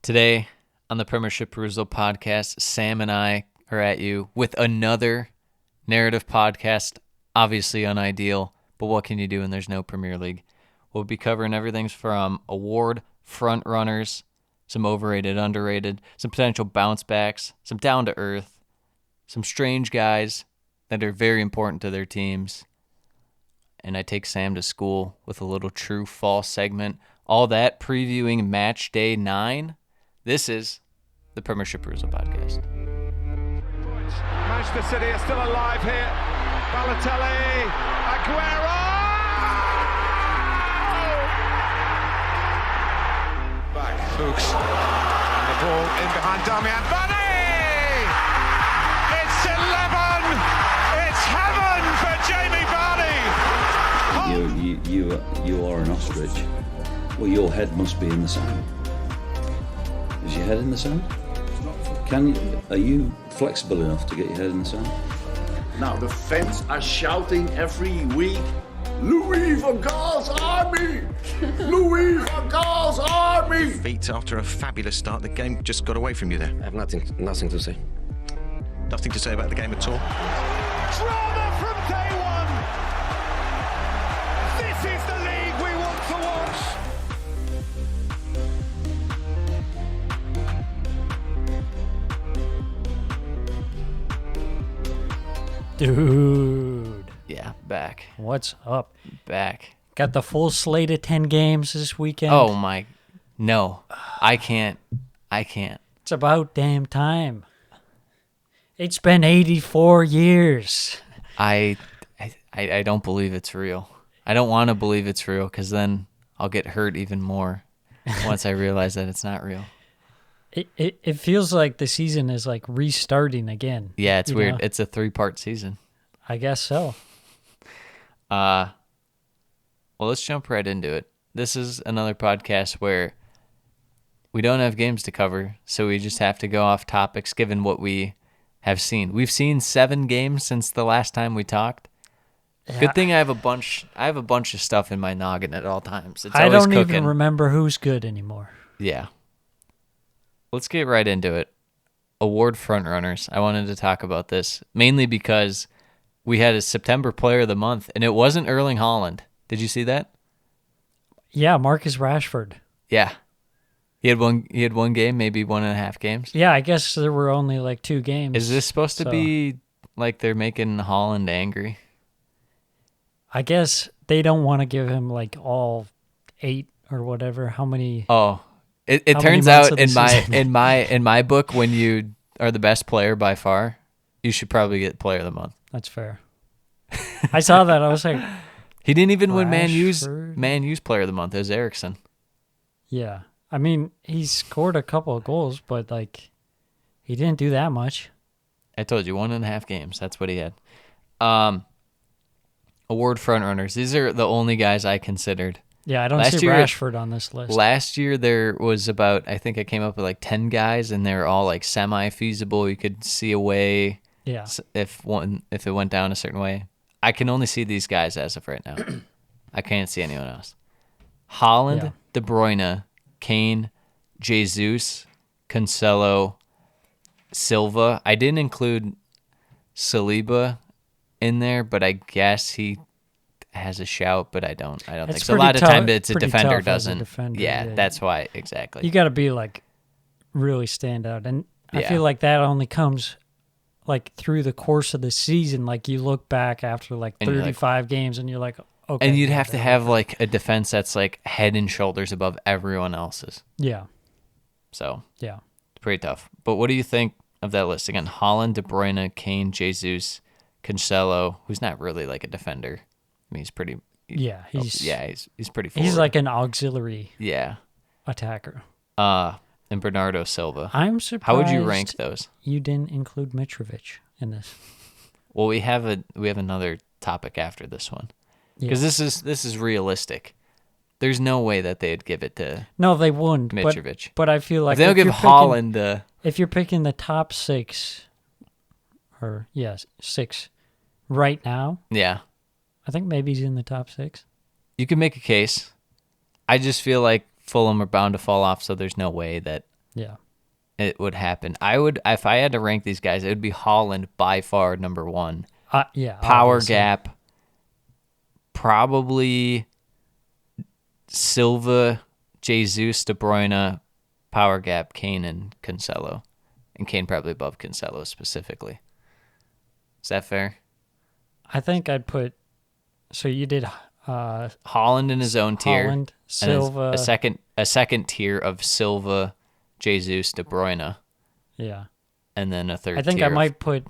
Today on the Premiership Perusal podcast, Sam and I are at you with another narrative podcast. Obviously unideal, but what can you do when there's no Premier League? We'll be covering everything from award front runners, some overrated, underrated, some potential bounce backs, some down to earth, some strange guys that are very important to their teams. And I take Sam to school with a little true false segment. All that previewing match day 9. This is the Premiership Perusal podcast. Manchester City are still alive here. Balotelli, Aguero! Back, Fuchs, and the ball in behind Damian Vardy! It's 11! It's heaven for Jamie Vardy! You are an ostrich. Well, your head must be in the sand. Is your head in the sand? Are you flexible enough to get your head in the sand? Now the fans are shouting every week, Louis van Gaal's army! Louis van Gaal's army! Feet after a fabulous start, the game just got away from you there. I have nothing to say. Nothing to say about the game at all. Drama from day one! This is the league we want to watch! Dude, Yeah, back. what's up? Back. Got the full slate of 10 games this weekend. Oh my, no, I can't. It's about damn time. It's been 84 years. I don't believe it's real. I don't want to believe it's real because then I'll get hurt even more once I realize that it's not real. It feels like the season is like restarting again. Yeah, it's you weird. know? It's a 3-part season. I guess so. Well, let's jump right into it. This is another podcast where we don't have games to cover, so we just have to go off topics given what we have seen. We've seen 7 games since the last time we talked. Yeah. Good thing I have a bunch of stuff in my noggin at all times. It's I always don't cooking. even remember who's good anymore. Yeah. Let's get right into it. Award frontrunners. I wanted to talk about this mainly because we had a September Player of the Month, and it wasn't Erling Haaland. Did you see that? Yeah, Marcus Rashford. Yeah. He had one game, maybe 1.5 games. Yeah, I guess there were only like 2 games. Is this supposed to be like they're making Haaland angry? I guess they don't want to give him like all 8 or whatever. How many? Oh. It How many turns months out of the season? in my book, when you are the best player by far, you should probably get Player of the Month. That's fair. I saw that. I was like, He didn't even win Man Rashford. U's Player of the Month. It was Eriksson. yeah. I mean, he scored a couple of goals, but like, he didn't do that much. I told you, 1.5 games. That's what he had. Award frontrunners. These are the only guys I considered. Yeah, I don't Last see year- Rashford on this list. Last year there was about, I think I came up with like 10 guys, and they're all like semi-feasible. You could see a way Yeah. if it went down a certain way. I can only see these guys as of right now. I can't see anyone else. Haaland, Yeah. De Bruyne, Kane, Jesus, Cancelo, Silva. I didn't include Saliba in there, but I guess he has a shout, but I don't think It's so. A pretty lot of tough- time it's a pretty defender tough as a doesn't. defender, Yeah, yeah. that's why exactly. You got to be like really stand out. And I Yeah. feel like that only comes like through the course of the season. Like you look back after like And you're like- 35 games and you're like, okay. And you'd yeah, have to that- have like a defense that's like head and shoulders above everyone else's. Yeah. So Yeah. it's pretty tough. But what do you think of that list? Again, Haaland, De Bruyne, Kane, Jesus, Cancelo, who's not really like a defender. I mean, he's pretty. Yeah. He's pretty forward. he's like an auxiliary yeah. attacker. And Bernardo Silva. I'm surprised. How would you rank those? You didn't include Mitrovic in this. Well, we have another topic after this one Yeah. because this is realistic. There's no way that they'd give it to No, they wouldn't. Mitrovic. But I feel like if they don't give you're picking- Haaland the. if you're picking the top 6, or yes, 6 right now, Yeah. I think maybe he's in the top 6. You can make a case. I just feel like Fulham are bound to fall off, so there's no way that Yeah. it would happen. I would, if I had to rank these guys, it would be Haaland by far number one. Yeah. Power obviously. gap, probably Silva, Jesus, De Bruyne, power gap, Kane and Cancelo. And Kane probably above Cancelo specifically. Is that fair? I think I'd put. So you did Haaland in his own tier. Haaland, And Silva. a second tier of Silva, Jesus, De Bruyne, Yeah. and then a third I think tier I of- might put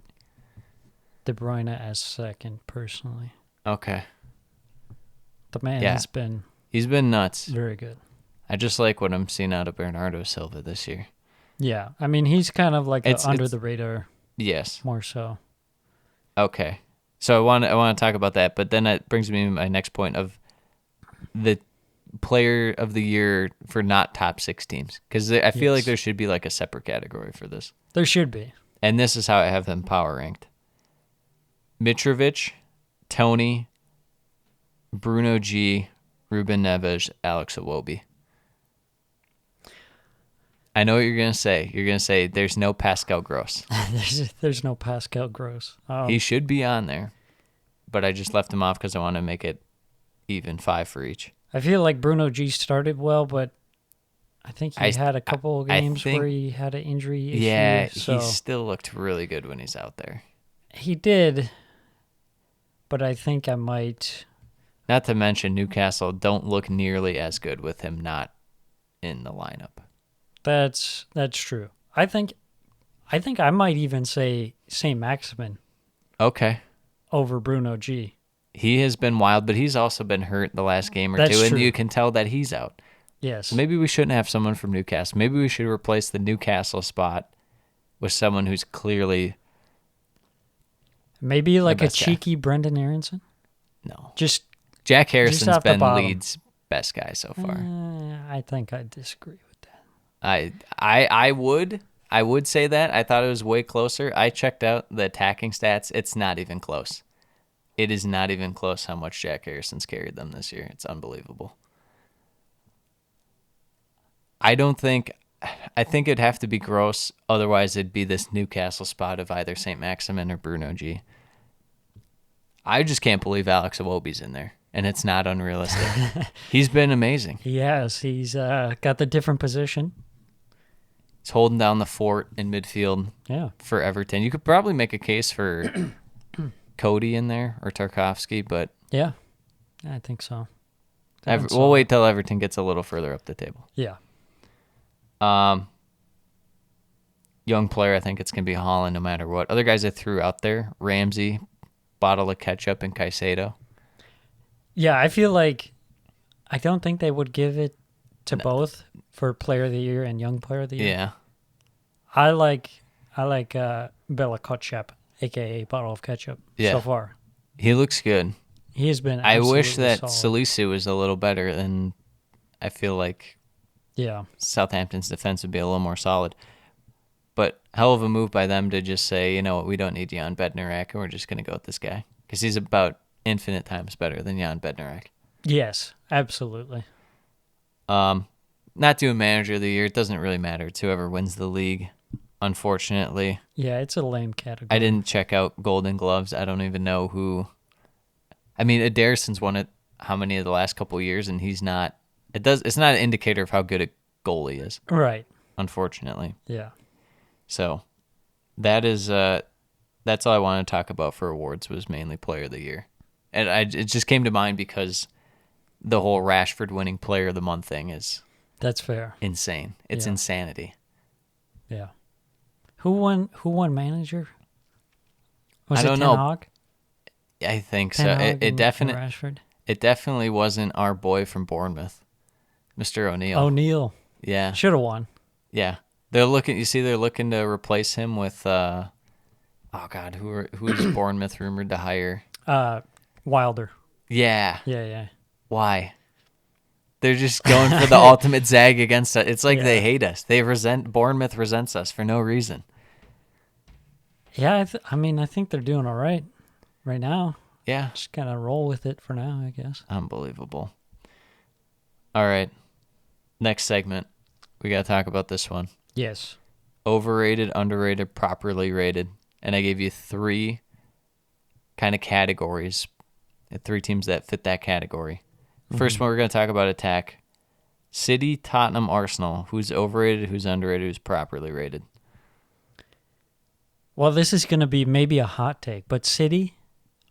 De Bruyne as second, personally. Okay. The man Yeah. has been He's been nuts. very good. I just like what I'm seeing out of Bernardo Silva this year. Yeah. I mean, he's kind of like It's- under it's- the radar Yes. more so. Okay. So I want to talk about that, but then that brings me to my next point of the player of the year for not top 6 teams, because I feel like Yes. there should be like a separate category for this. There should be. And this is how I have them power ranked. Mitrovic, Tony, Bruno G, Ruben Neves, Alex Iwobi. I know what you're going to say. You're going to say there's no Pascal Gross. There's no Pascal Gross. He should be on there, but I just left him off because I want to make it even 5 for each. I feel like Bruno G started well, but I think he I- had a couple of I games think- where he had an injury issue. Yeah, so he still looked really good when he's out there. he did. But I think I might. Not to mention Newcastle don't look nearly as good with him not in the lineup. That's true. I think I might even say Saint Maximin Okay. over Bruno G. He has been wild, but he's also been hurt the last game or That's two, true. and you can tell that he's out. Yes. So maybe we shouldn't have someone from Newcastle. Maybe we should replace the Newcastle spot with someone who's clearly Maybe like a best guy. cheeky Brendan Aronson. no. Just Jack Harrison's off the been bottom. Leeds' best guy so far. I think I disagree with that. I would say that. I thought it was way closer. I checked out the attacking stats. It's not even close. It is not even close how much Jack Harrison's carried them this year. It's unbelievable. I think it'd have to be Gross. Otherwise, it'd be this Newcastle spot of either St. Maximin or Bruno G. I just can't believe Alex Iwobi's in there, and it's not unrealistic. He's been amazing. He has. He's got the different position. He's holding down the fort in midfield Yeah. for Everton. You could probably make a case for Cody in there or Tarkovsky, but Yeah. I think so. we'll wait till Everton gets a little further up the table. Yeah. Young player, I think it's going to be Haaland no matter what. Other guys I threw out there, Ramsey, bottle of ketchup, and Caicedo. Yeah, I feel like I don't think they would give it to both for Player of the Year and Young Player of the Year. Yeah. I like Bella Kotchap, aka Bottle of Ketchup, Yeah. so far. He looks good. He has been I wish absolutely that solid. Salisu was a little better, and I feel like Yeah. Southampton's defense would be a little more solid. But hell of a move by them to just say, you know what, we don't need Jan Bednarak, and we're just going to go with this guy. Because he's about infinite times better than Jan Bednarak. Yes, absolutely. Not doing manager of the year. It doesn't really matter. It's whoever wins the league, unfortunately. Yeah, it's a lame category. I didn't check out Golden Gloves. I don't even know who. I mean, Ederson's won it how many of the last couple of years, and he's not. It's not an indicator of how good a goalie is, Right. unfortunately. Yeah. So that's all I wanted to talk about for awards was mainly Player of the Year. And it just came to mind because the whole Rashford winning Player of the Month thing is That's fair. insane. It's Yeah. insanity. Yeah. Who won manager? Was I it don't Ten know. Hag? I think so. Ten Hag It and Rashford. definitely wasn't our boy from Bournemouth, Mr. O'Neill. O'Neill Yeah. should have won. Yeah. They're looking to replace him with oh God, who is Bournemouth rumored to hire? Wilder. Yeah. Yeah. Why? They're just going for the ultimate zag against us. It's like Yeah. they hate us. Bournemouth resents us for no reason. Yeah, I mean, I think they're doing all right now. Yeah. Just kind of roll with it for now, I guess. Unbelievable. All right. Next segment. We got to talk about this one. Yes. overrated, underrated, properly rated. And I gave you 3 kind of categories, 3 teams that fit that category. First one, we're going to talk about attack. City, Tottenham, Arsenal. Who's overrated, who's underrated, who's properly rated? Well, this is going to be maybe a hot take, but City,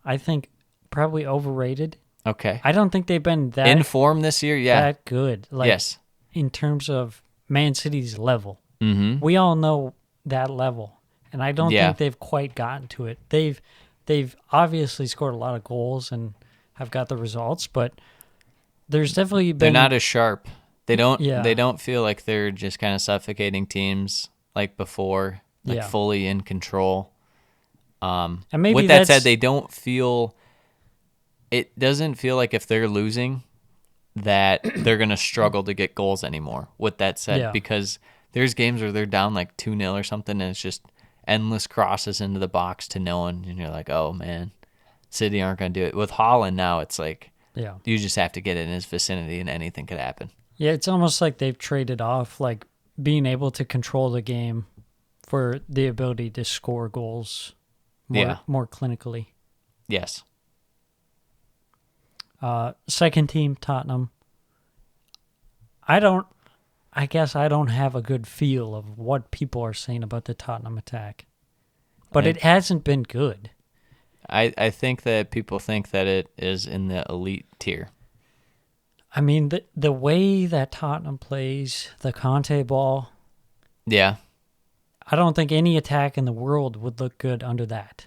I think, probably overrated. Okay. I don't think they've been that In form this year? Yeah. that good. Like, Yes. in terms of Man City's level. Mm-hmm. We all know that level, and I don't Yeah. think they've quite gotten to it. They've obviously scored a lot of goals and have got the results, but there's definitely been They're not as sharp. They don't Yeah. they don't feel like they're just kind of suffocating teams like before, like Yeah. fully in control. and maybe With that said, that's they don't feel it doesn't feel like if they're losing that they're going to struggle to get goals anymore. With that said, Yeah. because there's games where they're down like 2-0 or something and it's just endless crosses into the box to no one and you're like, "Oh man, City aren't going to do it." With Haaland now it's like yeah. you just have to get in his vicinity and anything could happen. Yeah, it's almost like they've traded off like being able to control the game for the ability to score goals more clinically. Yes. Second team, Tottenham. I guess I don't have a good feel of what people are saying about the Tottenham attack. But it hasn't been good. I think that people think that it is in the elite tier. I mean, the way that Tottenham plays, the Conte ball, Yeah. I don't think any attack in the world would look good under that.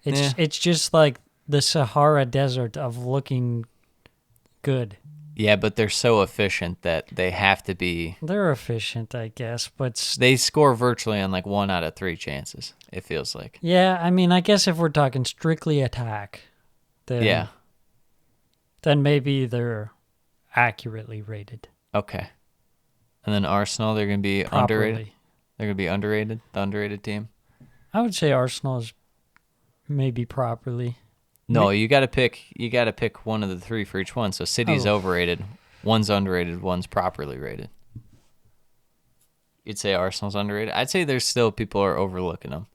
Yeah. It's just like the Sahara Desert of looking good. Yeah, but they're so efficient that they have to be. They're efficient, I guess, but They score virtually on like 1 out of 3 chances, it feels like. yeah, I mean, I guess if we're talking strictly attack, then then maybe they're accurately rated. Okay. And then Arsenal, they're going to be Properly. underrated. They're going to be underrated, the underrated team. I would say Arsenal is maybe properly. No, you got to pick one of the 3 for each one. So City's Oh. overrated, one's underrated, one's properly rated. You'd say Arsenal's underrated. I'd say there's still people are overlooking them.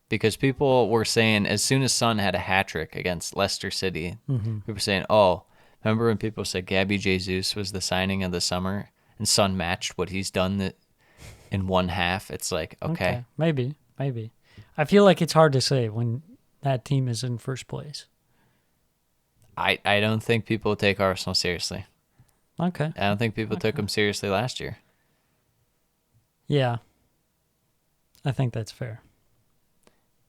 Because people were saying as soon as Son had a hat trick against Leicester City, people were saying, "Oh, remember when people said Gabby Jesus was the signing of the summer and Son matched what he's done in one half?" It's like, okay. Maybe. I feel like it's hard to say when that team is in first place. I don't think people take Arsenal seriously. Okay. I don't think people took them seriously last year. Yeah. I think that's fair.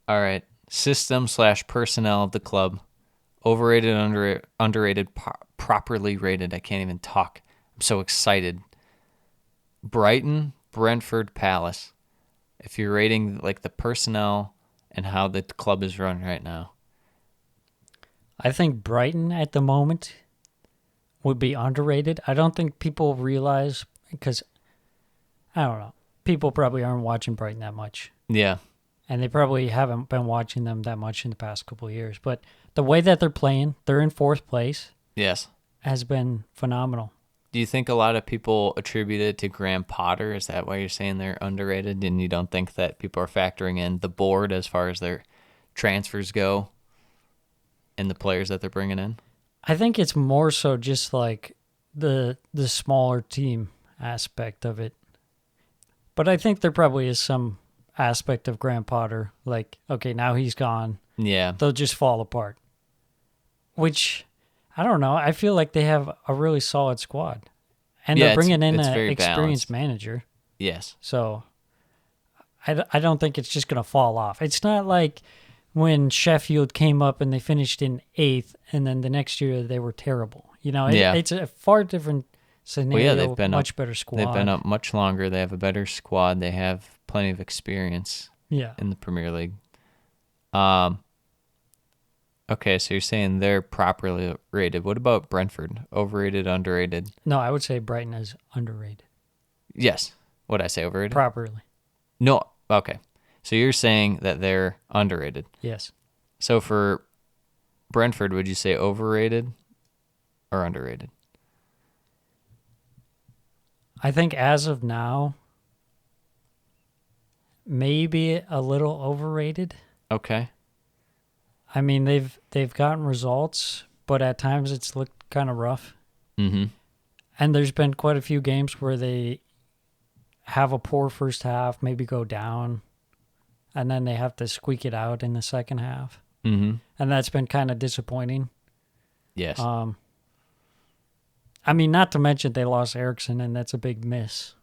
All right. System/personnel of the club. Overrated, underrated, properly rated. I can't even talk. I'm so excited. Brighton, Brentford, Palace. If you're rating like the personnel and how the club is run right now. I think Brighton at the moment would be underrated. I don't think people realize because, I don't know, people probably aren't watching Brighton that much. Yeah. And they probably haven't been watching them that much in the past couple of years. But the way that they're playing, they're in 4th place, Yes. has been phenomenal. Do you think a lot of people attribute it to Graham Potter? Is that why you're saying they're underrated? And you don't think that people are factoring in the board as far as their transfers go and the players that they're bringing in? I think it's more so just like the smaller team aspect of it. But I think there probably is some aspect of Graham Potter, like, okay, now he's gone. Yeah. They'll just fall apart. Which, I don't know. I feel like they have a really solid squad. And Yeah, they're bringing in it's an very experienced balanced. manager. Yes. So I don't think it's just going to fall off. It's not like when Sheffield came up and they finished in 8th and then the next year they were terrible. You know, Yeah. it's a far different scenario, they've been much up, better squad. They've been up much longer. They have a better squad. They have plenty of experience Yeah. in the Premier League. Okay, so you're saying they're properly rated. What about Brentford? Overrated, underrated? No, I would say Brighton is underrated. Yes. What did I say, overrated? Properly. No. Okay. So you're saying that they're underrated. Yes. So for Brentford, would you say overrated or underrated? I think as of now, maybe a little overrated. Okay. I mean, they've gotten results, but at times it's looked kind of rough. Mm-hmm. And there's been quite a few games where they have a poor first half, maybe go down, and then they have to squeak it out in the second half. Mm-hmm. And that's been kind of disappointing. Yes. I mean, not to mention they lost Eriksson, and that's a big miss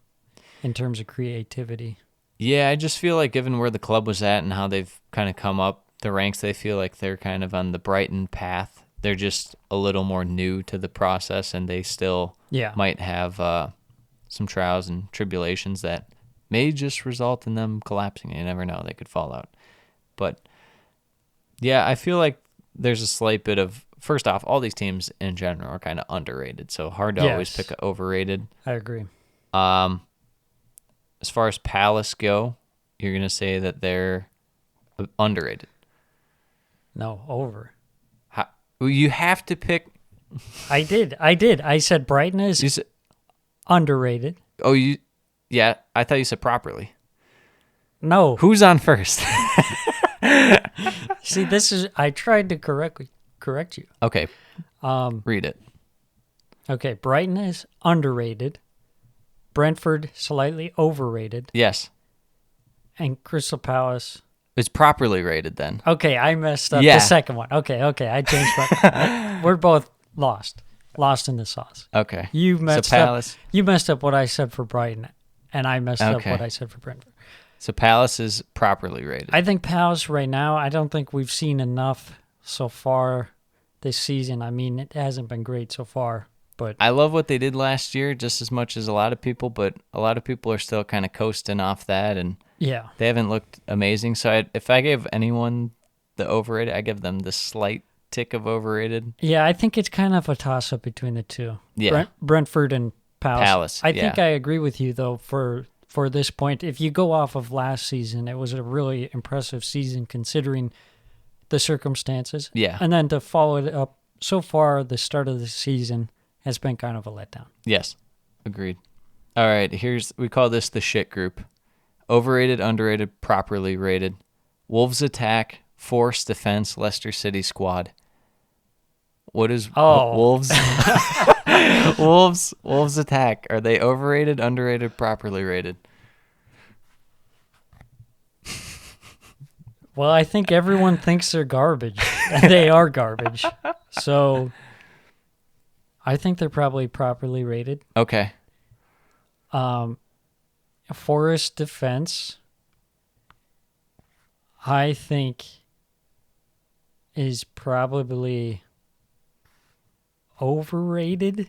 in terms of creativity. Yeah, I just feel like given where the club was at and how they've kind of come up the ranks, they feel like they're kind of on the Brighton path. They're just a little more new to the process, and they still might have some trials and tribulations that may just result in them collapsing. You never know. They could fall out. But, yeah, I feel like there's a slight bit of, first off, all these teams in general are kind of underrated, so hard to always pick a overrated. I agree. As far as Palace go, you're going to say that they're underrated. No, over. Well, you have to pick. I did. I said Brighton is underrated. Oh, yeah, I thought you said properly. No. Who's on first? See, I tried to correct you. Okay. Read it. Okay, Brighton is underrated. Brentford slightly overrated. Yes. And Crystal Palace. It's properly rated then. Okay, I messed up the second one. Okay, I changed my. We're both lost in the sauce. Okay. You messed Palace. up. You messed up what I said for Brighton, and I messed up what I said for Brentford. So Palace is properly rated. I think Palace right now, I don't think we've seen enough so far this season. I mean, it hasn't been great so far, but I love what they did last year just as much as a lot of people, but a lot of people are still kind of coasting off that, and they haven't looked amazing. So if I gave anyone the overrated, I give them the slight tick of overrated. Yeah, I think it's kind of a toss-up between the two. Yeah. Brentford and Palace. I think yeah. I agree with you, though, for this point. If you go off of last season, it was a really impressive season considering the circumstances. Yeah. And then to follow it up, so far, the start of the season has been kind of a letdown. Yes, agreed. All right, we call this the shit group. Overrated, underrated, properly rated. Wolves attack, Force defense, Leicester City squad. What is Wolves? Wolves attack. Are they overrated, underrated, properly rated? Well, I think everyone thinks they're garbage, and they are garbage. So I think they're probably properly rated. Okay. Forest defense, I think, is probably overrated.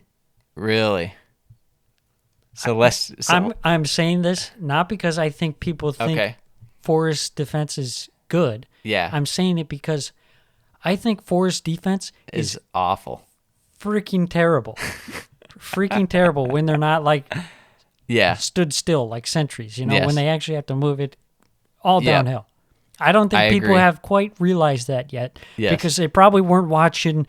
Really? So I'm saying this not because I think people think Forest defense is good. Yeah. I'm saying it because I think Forest defense is awful. Freaking terrible. Freaking terrible when they're not like stood still like sentries, when they actually have to move it all downhill. I don't think people have quite realized that yet because they probably weren't watching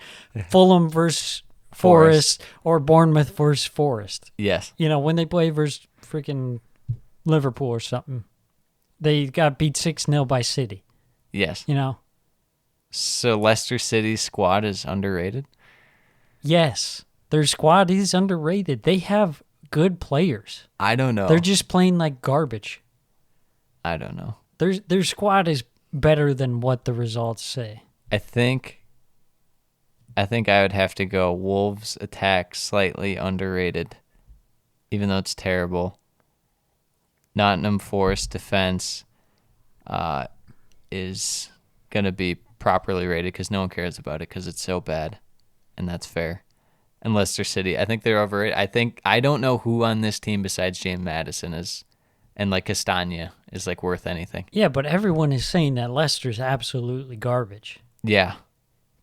Fulham versus Forest or Bournemouth versus Forest. Yes. When they play versus freaking Liverpool or something, they got beat 6-0 by City. Yes. So Leicester City's squad is underrated? Yes. Their squad is underrated. They have good players. I don't know. They're just playing like garbage. I don't know. Their squad is better than what the results say. I think I would have to go Wolves attack slightly underrated, even though it's terrible. Nottingham Forest defense is going to be properly rated because no one cares about it because it's so bad, and that's fair. And Leicester City, I think they're overrated. I don't know who on this team besides James Maddison is, and like Castagna is like worth anything. Yeah, but everyone is saying that Leicester's absolutely garbage. Yeah.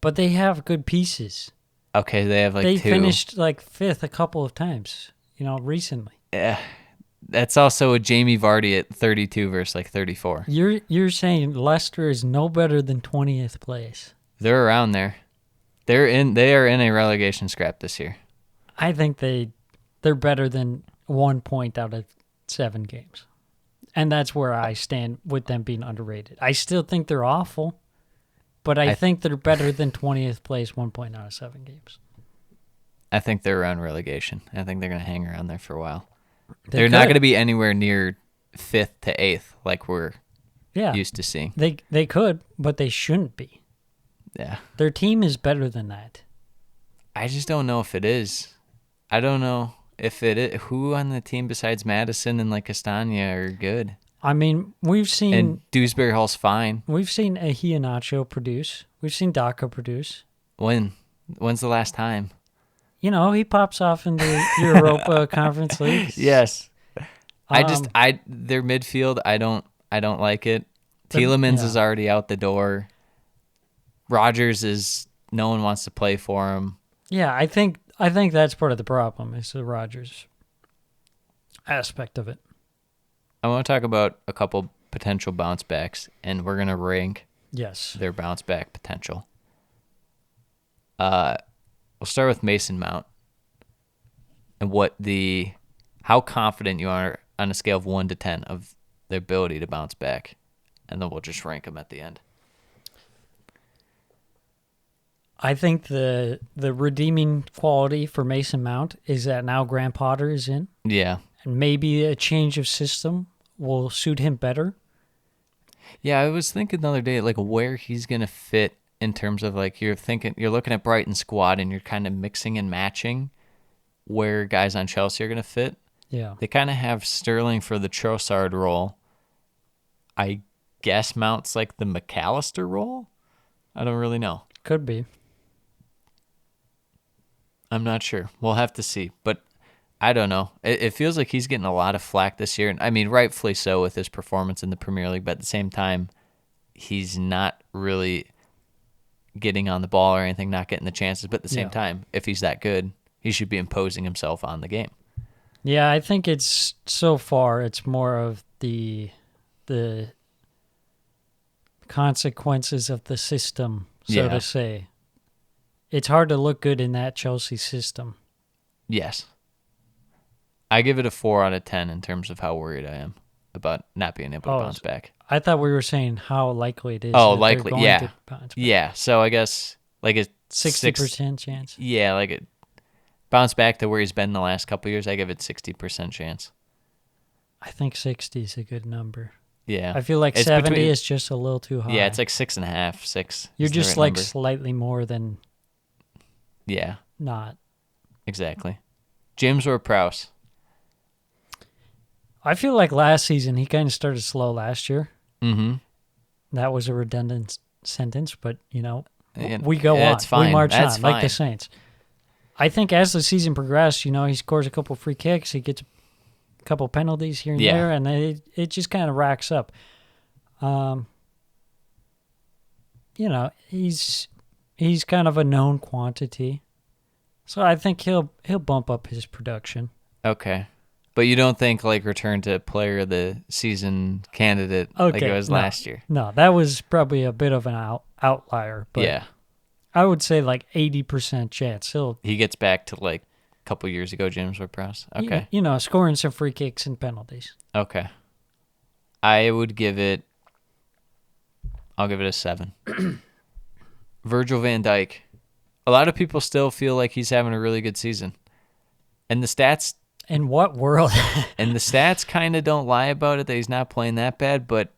But they have good pieces. Okay, they have they two. Finished like fifth a couple of times, recently. Yeah. That's also a Jamie Vardy at 32 versus like 34. You're saying Leicester is no better than 20th place. They're around there. They are in a relegation scrap this year. I think they're better than 1 point out of 7 games. And that's where I stand with them being underrated. I still think they're awful, but I think they're better than 20th place, 1 point out of 7 games. I think they're around relegation. I think they're going to hang around there for a while. They're not going to be anywhere near 5th to 8th like we're used to seeing. They could, but they shouldn't be. Yeah. Their team is better than that. I just don't know if it is. I don't know if it is. Who on the team besides Madison and like Castagna are good? I mean, we've seen... And Dewsbury Hall's fine. We've seen Iheanacho produce. We've seen Daka produce. When? When's the last time? You know, he pops off in the Europa Conference League. Yes. Their midfield, I don't like it. Tielemans is already out the door. Rogers is, no one wants to play for him. Yeah, I think that's part of the problem, is the Rodgers aspect of it. I want to talk about a couple potential bounce backs, and we're going to rank their bounce back potential. We'll start with Mason Mount and how confident you are on a scale of 1 to 10 of their ability to bounce back, and then we'll just rank them at the end. I think the redeeming quality for Mason Mount is that now Graham Potter is in. Yeah. And maybe a change of system will suit him better. Yeah, I was thinking the other day, like, where he's going to fit in terms of, like, you're looking at Brighton's squad and you're kind of mixing and matching where guys on Chelsea are going to fit. Yeah. They kind of have Sterling for the Trossard role. I guess Mount's like the McAllister role? I don't really know. Could be. I'm not sure. We'll have to see. But I don't know. It feels like he's getting a lot of flack this year. I mean, rightfully so with his performance in the Premier League, but at the same time, he's not really getting on the ball or anything, not getting the chances. But at the same time, if he's that good, he should be imposing himself on the game. Yeah, I think it's more of the consequences of the system, so to say. It's hard to look good in that Chelsea system. Yes. I give it a 4 out of 10 in terms of how worried I am about not being able to bounce back. I thought we were saying how likely it is. Oh, that likely, they're going to bounce back. Yeah, so I guess like a 60% chance. Yeah, like a bounce back to where he's been the last couple of years, I give it 60% chance. I think 60 is a good number. Yeah. I feel like it's 70 is just a little too high. Yeah, it's like 6.5, 6. You're is the just right like number. slightly more than not. Exactly. James Ward-Prowse. I feel like last season he kind of started slow last year. Mm-hmm. That was a redundant sentence, but, we go yeah, on. It's fine. We march That's on, fine. like the Saints. I think as the season progressed, he scores a couple free kicks, he gets a couple penalties here and there, and it just kind of racks up. He's kind of a known quantity. So I think he'll bump up his production. Okay. But you don't think like return to player of the season candidate like it was last year? No, that was probably a bit of an outlier. But yeah. I would say like 80% chance he gets back to like a couple years ago, James Ward-Prowse. Okay. Scoring some free kicks and penalties. Okay. I'll give it a 7. Virgil van Dijk. A lot of people still feel like he's having a really good season. And the stats... In what world? And the stats kind of don't lie about it that he's not playing that bad, but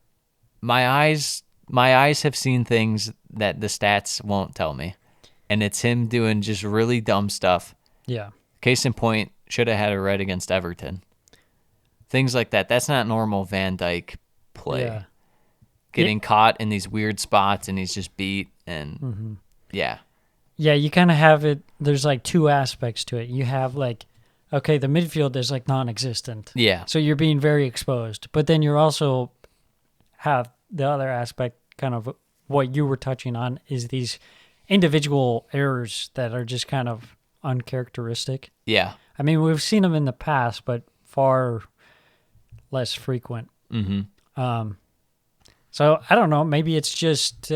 my eyes have seen things that the stats won't tell me. And it's him doing just really dumb stuff. Yeah. Case in point, should have had a red against Everton. Things like that. That's not normal Van Dijk play. Yeah. Getting caught in these weird spots and he's just beat and yeah. Yeah, you kind of have it. There's like two aspects to it. You have like, okay, the midfield is like non-existent. Yeah. So you're being very exposed. But then you're also have the other aspect, kind of what you were touching on, is these individual errors that are just kind of uncharacteristic. Yeah. I mean, we've seen them in the past, but far less frequent. Mm-hmm. So I don't know. Maybe it's just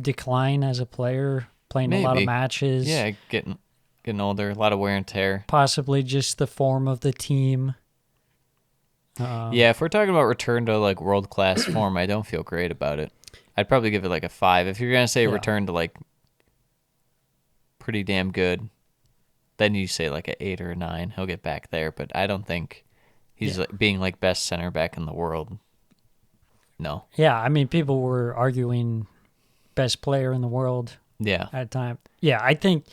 decline as a player, playing a lot of matches. Yeah, getting older, a lot of wear and tear. Possibly just the form of the team. Yeah, if we're talking about return to like world-class form, I don't feel great about it. I'd probably give it like a 5. If you're going to say return to like pretty damn good, then you say like an 8 or a 9. He'll get back there, but I don't think he's like being like best center back in the world. No. Yeah, I mean, people were arguing best player in the world Yeah. at a time. Yeah, I think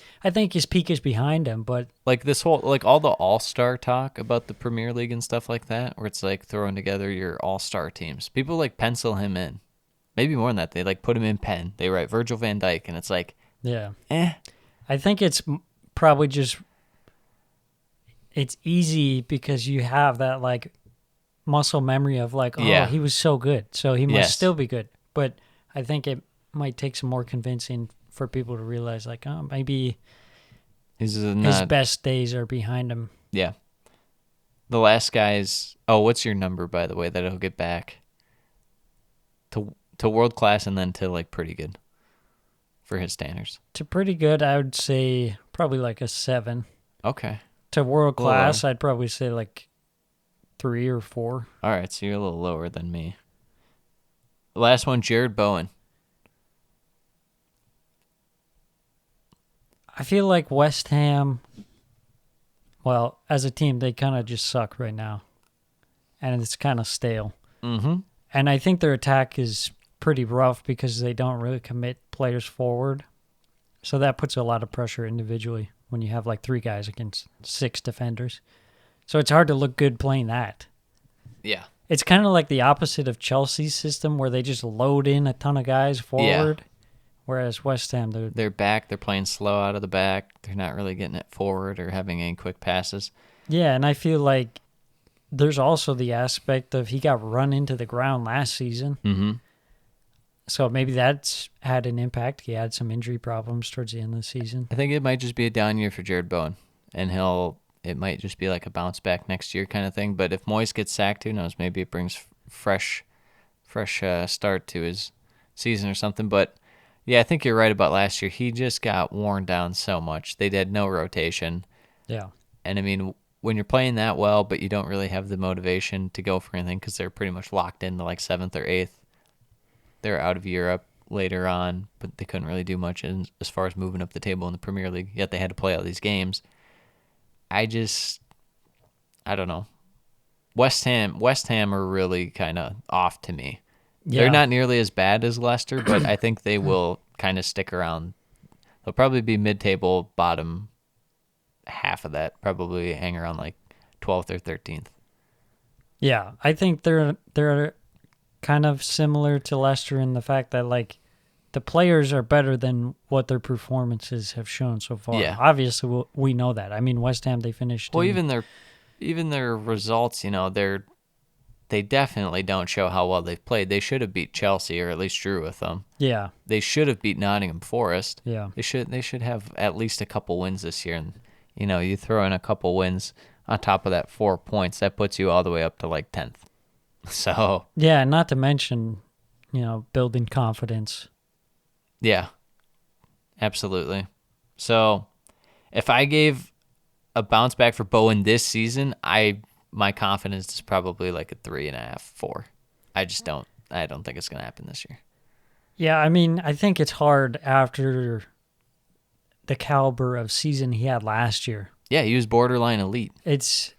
his peak is behind him, but Like this whole, like all the all-star talk about the Premier League and stuff like that, where it's like throwing together your all-star teams. People like pencil him in. Maybe more than that. They like put him in pen. They write Virgil van Dijk, and it's like, yeah. eh. I think it's probably just it's easy because you have that like muscle memory of like, oh, he was so good, so he must still be good. But I think it might take some more convincing for people to realize like, oh, maybe his best days are behind him. Yeah. The last guy's, what's your number, by the way, that he'll get back to world class and then to like pretty good for his standards? To pretty good, I would say probably like a 7. Okay. To world class, I'd probably say like 3 or 4. All right, so you're a little lower than me. The last one, Jared Bowen. I feel like West Ham, well, as a team, they kind of just suck right now. And it's kind of stale. Mm-hmm. And I think their attack is pretty rough because they don't really commit players forward. So that puts a lot of pressure individually when you have like 3 guys against 6 defenders. So it's hard to look good playing that. Yeah. It's kind of like the opposite of Chelsea's system where they just load in a ton of guys forward. Yeah. Whereas West Ham, they're back. They're playing slow out of the back. They're not really getting it forward or having any quick passes. Yeah, and I feel like there's also the aspect of he got run into the ground last season. Mm-hmm. So maybe that's had an impact. He had some injury problems towards the end of the season. I think it might just be a down year for Jared Bowen, and it might just be like a bounce back next year kind of thing. But if Moyes gets sacked, who knows? Maybe it brings fresh start to his season or something. But yeah, I think you're right about last year. He just got worn down so much. They did no rotation. Yeah. And I mean, when you're playing that well, but you don't really have the motivation to go for anything because they're pretty much locked into like 7th or 8th. They're out of Europe later on, but they couldn't really do much as far as moving up the table in the Premier League, yet they had to play all these games. I don't know. West Ham are really kind of off to me. Yeah. They're not nearly as bad as Leicester, but I think they will kind of stick around. They'll probably be mid-table, bottom half of that, probably hang around like 12th or 13th. Yeah, I think they're kind of similar to Leicester in the fact that like the players are better than what their performances have shown so far. Yeah. Obviously, we know that. I mean, West Ham, they finished. Well, even their results, they definitely don't show how well they've played. They should have beat Chelsea or at least drew with them. Yeah. They should have beat Nottingham Forest. Yeah. They should have at least a couple wins this year. And, you throw in a couple wins on top of that 4 points, that puts you all the way up to like 10th. So. Yeah, not to mention, building confidence. Yeah. Absolutely. So if I gave a bounce back for Bowen this season, my confidence is probably like a 3.5, 4. I don't think it's going to happen this year. Yeah, I mean, I think it's hard after the caliber of season he had last year. Yeah, he was borderline elite. It's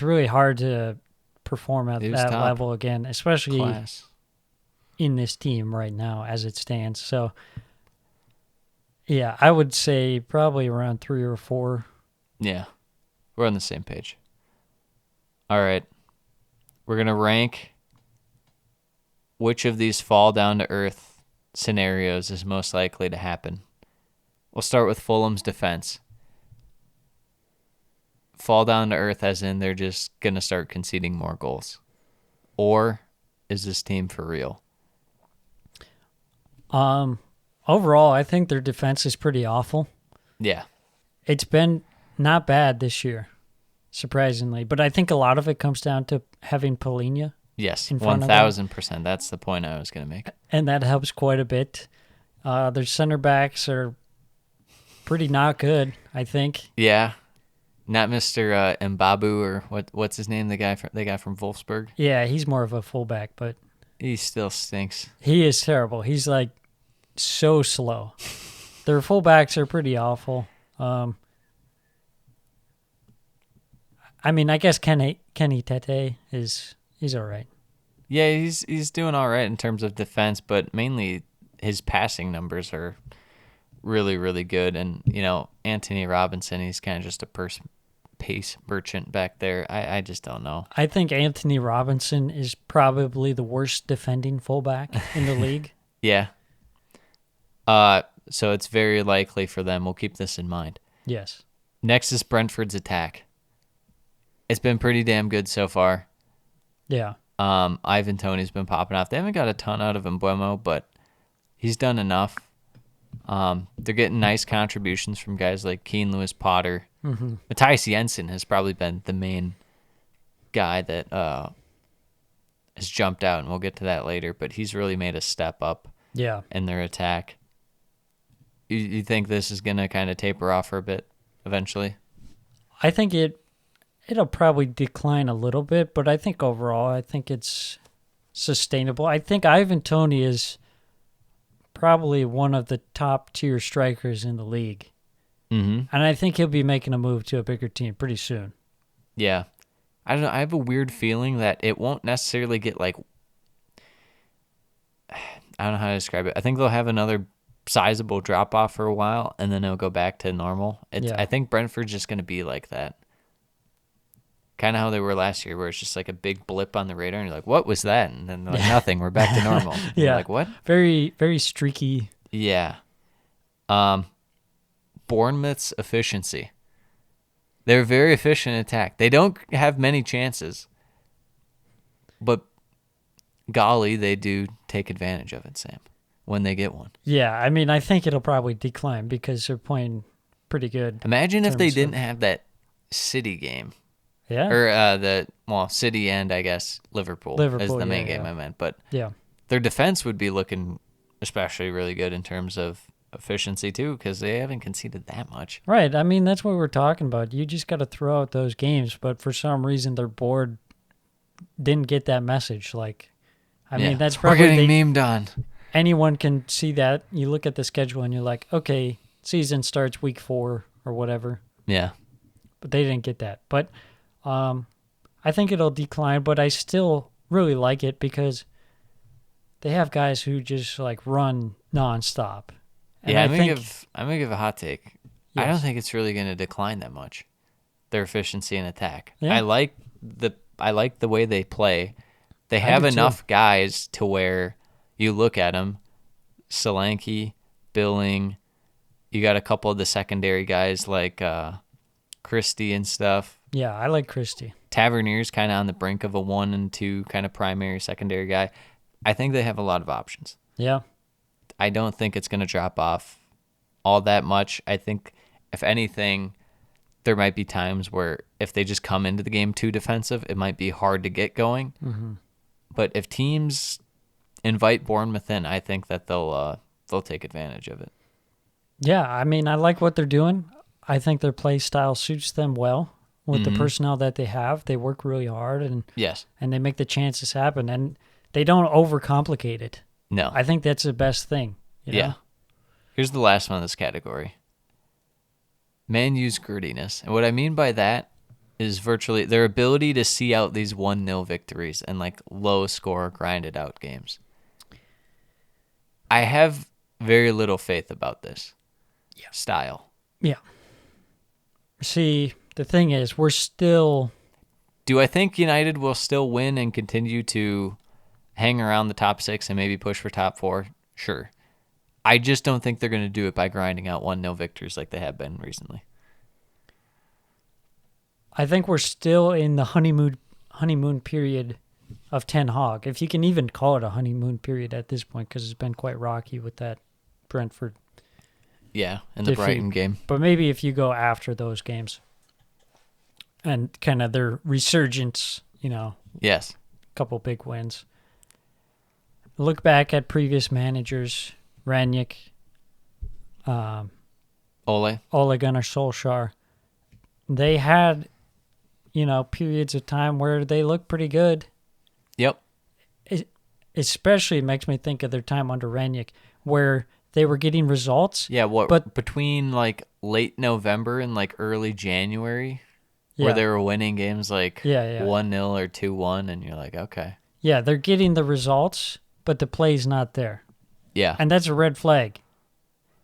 really hard to perform at that level again, especially in this team right now as it stands. So, yeah, I would say probably around 3 or 4. Yeah, we're on the same page. All right, we're going to rank which of these fall down to earth scenarios is most likely to happen. We'll start with Fulham's defense. Fall down to earth as in they're just going to start conceding more goals. Or is this team for real? Overall, I think their defense is pretty awful. Yeah. It's been not bad this year, surprisingly. But I think a lot of it comes down to having Palhinha. Yes, 1,000%. That's the point I was going to make. And that helps quite a bit. Their center backs are pretty not good, I think. Yeah. Not Mr. Mbabu or what's his name? The guy from Wolfsburg. Yeah, he's more of a fullback, but He still stinks. he is terrible. He's like so slow. Their fullbacks are pretty awful. I mean, I guess Kenny Tete he's all right. Yeah, he's doing all right in terms of defense, but mainly his passing numbers are really, really good. And, Anthony Robinson, he's kind of just a pace merchant back there. I just don't know. I think Anthony Robinson is probably the worst defending fullback in the league. Yeah. So it's very likely for them. We'll keep this in mind. Yes. Next is Brentford's attack. It's been pretty damn good so far. Yeah. Ivan Toney's been popping off. They haven't got a ton out of Mbeumo, but he's done enough. They're getting nice contributions from guys like Keane Lewis Potter. Mm-hmm. Matthias Jensen has probably been the main guy that has jumped out, and we'll get to that later, but he's really made a step up in their attack. You think this is going to kind of taper off for a bit eventually? I think it'll probably decline a little bit, but I think overall, I think it's sustainable. I think Ivan Toney is probably one of the top tier strikers in the league. Mm-hmm. And I think he'll be making a move to a bigger team pretty soon. Yeah. I don't know. I have a weird feeling that it won't necessarily get I don't know how to describe it. I think they'll have another sizable drop off for a while, and then it'll go back to normal. I think Brentford's just going to be like that. Kind of how they were last year, where it's just like a big blip on the radar, and you're like, what was that? And then they're like, nothing, we're back to normal. And you're like, what? Very, very streaky. Yeah. Bournemouth's efficiency. They're very efficient in attack. They don't have many chances, but golly, they do take advantage of it, Sam, when they get one. Yeah, I mean, I think it'll probably decline because they're playing pretty good. Imagine if they didn't have that City game. Yeah. Or City and, I guess, Liverpool is the main game I meant. But their defense would be looking especially really good in terms of efficiency, too, because they haven't conceded that much. Right. I mean, that's what we're talking about. You just got to throw out those games. But for some reason, their board didn't get that message. I mean, that's probably... We're getting memed on. Anyone can see that. You look at the schedule and you're like, okay, season starts week 4 or whatever. Yeah. But they didn't get that. But I think it'll decline, but I still really like it because they have guys who just run nonstop. And I'm gonna give a hot take. Yes. I don't think it's really gonna decline that much. Their efficiency and attack. Yeah. I like the way they play. They have enough guys to where you look at them, Solanke, Billing. You got a couple of the secondary guys like Christie and stuff. Yeah, I like Christie. Tavernier's kind of on the brink of a 1 and 2 kind of primary, secondary guy. I think they have a lot of options. Yeah. I don't think it's going to drop off all that much. I think, if anything, there might be times where if they just come into the game too defensive, it might be hard to get going. Mm-hmm. But if teams invite Bournemouth in, I think that they'll take advantage of it. Yeah, I mean, I like what they're doing. I think their play style suits them well with the personnel that they have. They work really hard and they make the chances happen, and they don't overcomplicate it. No. I think that's the best thing. You know? Yeah. Here's the last one in this category. Man U's grittiness. And what I mean by that is virtually their ability to see out these 1-0 victories and low score grinded out games. I have very little faith about this style. Yeah. See, the thing is, we're still... Do I think United will still win and continue to hang around the top 6 and maybe push for top 4? Sure. I just don't think they're going to do it by grinding out 1-0 victories like they have been recently. I think we're still in the honeymoon period of Ten Hag, if you can even call it a honeymoon period at this point, because it's been quite rocky with that Brentford. Yeah, in the defeat. Brighton game. But maybe if you go after those games and kind of their resurgence, Yes. a couple big wins. Look back at previous managers, Ranić, Ole Ole Gunnar Solskjaer. they had, periods of time where they looked pretty good. Yep. It especially makes me think of their time under Ranić, where they were getting results. Yeah, But between like late November and like early January, yeah, where they were winning games like Yeah. 1-0 or 2-1, and you're like, okay. yeah, they're getting the results, but the play's not there. Yeah. And that's a red flag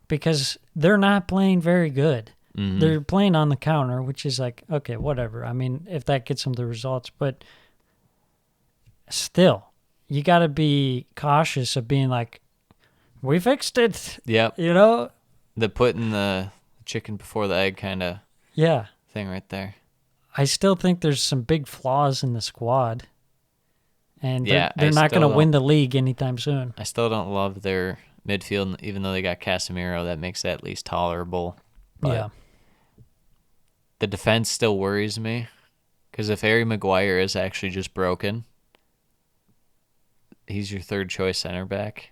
because they're not playing very good. Mhm. They're playing on the counter, which is like, okay, whatever. I mean, if that gets them the results, but still, you got to be cautious of being like, we fixed it. Yep. The putting the chicken before the egg kind of Yeah. thing right there. I still think there's some big flaws in the squad. And Yeah, they're I not going still to win don't- the league anytime soon. I still don't love their midfield, even though they got Casemiro. That makes that at least tolerable. But Yeah. the defense still worries me because if Harry Maguire is actually just broken, he's your third choice center back.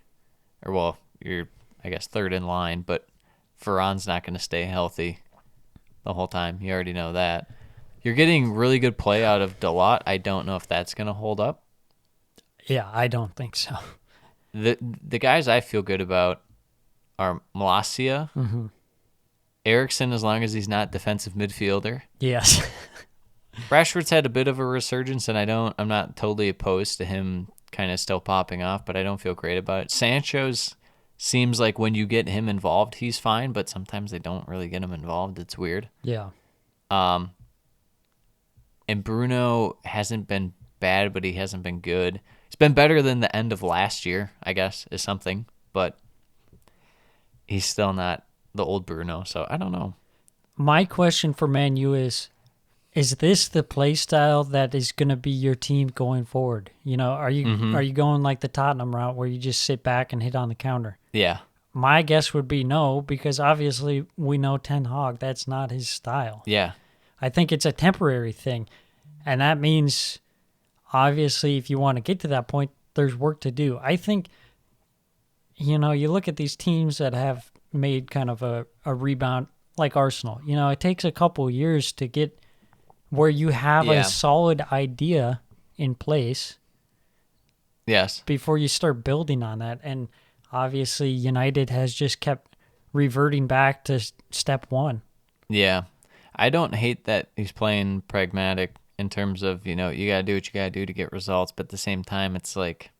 Or, well, you're, I guess, third in line, but Varane's not going to stay healthy the whole time. You already know that. You're getting really good play out of Dalot. I don't know if that's going to hold up. Yeah, I don't think so. The guys I feel good about are Malacia, Eriksson, as long as he's not defensive midfielder. Yes. Rashford's had a bit of a resurgence, and I'm not totally opposed to him kind of still popping off, but I don't feel great about it. Sancho's seems like when you get him involved, he's fine, but sometimes they don't really get him involved. It's weird. Yeah. And Bruno hasn't been bad, but he hasn't been good. It's been better than the end of last year, I guess, is something, but he's still not the old Bruno, so I don't know. My question for Man U is this the play style that is going to be your team going forward? Are you going like the Tottenham route where you just sit back and hit on the counter? Yeah. My guess would be no, because obviously we know Ten Hag, that's not his style. Yeah. I think it's a temporary thing. And that means, obviously, if you want to get to that point, there's work to do. I think, you look at these teams that have made kind of a rebound, like Arsenal. It takes a couple years to get where you have Yeah. a solid idea in place Yes. before you start building on that. And obviously, United has just kept reverting back to step one. Yeah. I don't hate that he's playing pragmatic in terms of, you got to do what you got to do to get results, but at the same time, it's like,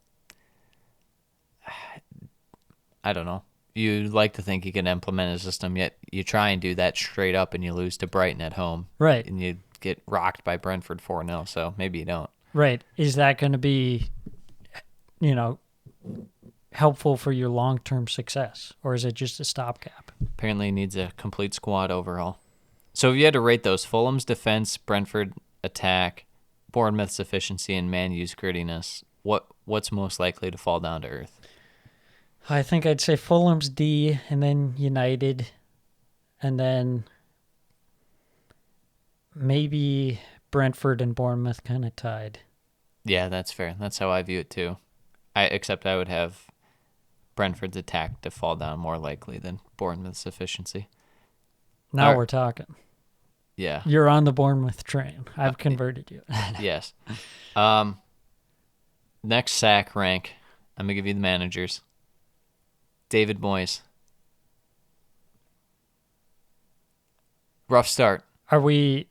I don't know. You like to think you can implement a system, yet you try and do that straight up and you lose to Brighton at home. Right. And you get rocked by Brentford 4-0, so maybe you don't. Right. Is that going to be, helpful for your long-term success, or is it just a stopgap? Apparently he needs a complete squad overhaul. So if you had to rate those, Fulham's defense, Brentford attack, Bournemouth's efficiency, and Man U's grittiness, what's most likely to fall down to earth? I think I'd say Fulham's D, and then United, and then maybe Brentford and Bournemouth kind of tied. Yeah, that's fair. That's how I view it too. Except I would have Brentford's attack to fall down more likely than Bournemouth's efficiency. Now All right. we're talking. Yeah. You're on the Bournemouth train. I've converted you. Yes. Next sack rank. I'm gonna give you the managers. David Moyes. Rough start. Are we?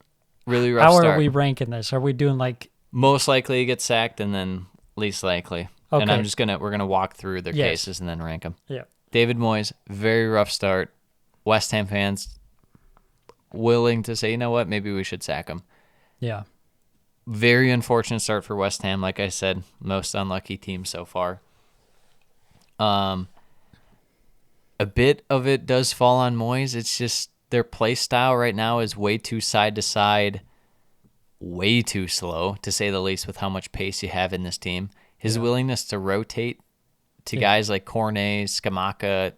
Really rough How start. are we ranking this? Are we doing like? Most likely to get sacked and then least likely. And Okay. we're gonna walk through their Yes. cases and then rank them. Yeah. David Moyes, very rough start. West Ham fans willing to say, you know what, maybe we should sack him. Yeah. Very unfortunate start for West Ham. Like I said, most unlucky team so far. A bit of it does fall on Moyes. It's just their play style right now is way too side to side, way too slow, to say the least, with how much pace you have in this team. His willingness to rotate to guys like Cornet, Scamacca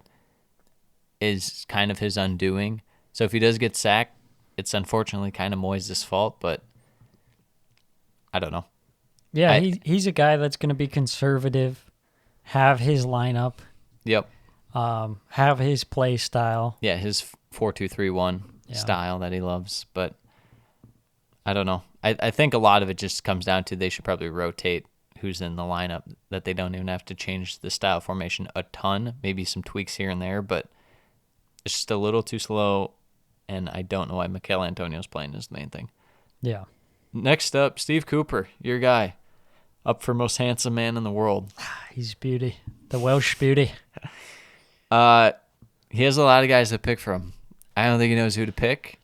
is kind of his undoing. So if he does get sacked, it's unfortunately kind of Moyes' fault, but I don't know. Yeah, he's a guy that's going to be conservative, have his lineup, Yep. have his play style. Yeah, his 4-2-3-1 Yeah. style that he loves. But I don't know. I think a lot of it just comes down to they should probably rotate who's in the lineup, that they don't even have to change the style formation a ton, maybe some tweaks here and there, but it's just a little too slow, and I don't know why Mikel Antonio's playing is the main thing. Yeah. Next up, Steve Cooper, your guy, up for most handsome man in the world. He's beauty. The Welsh beauty. He has a lot of guys to pick from. I don't think he knows who to pick.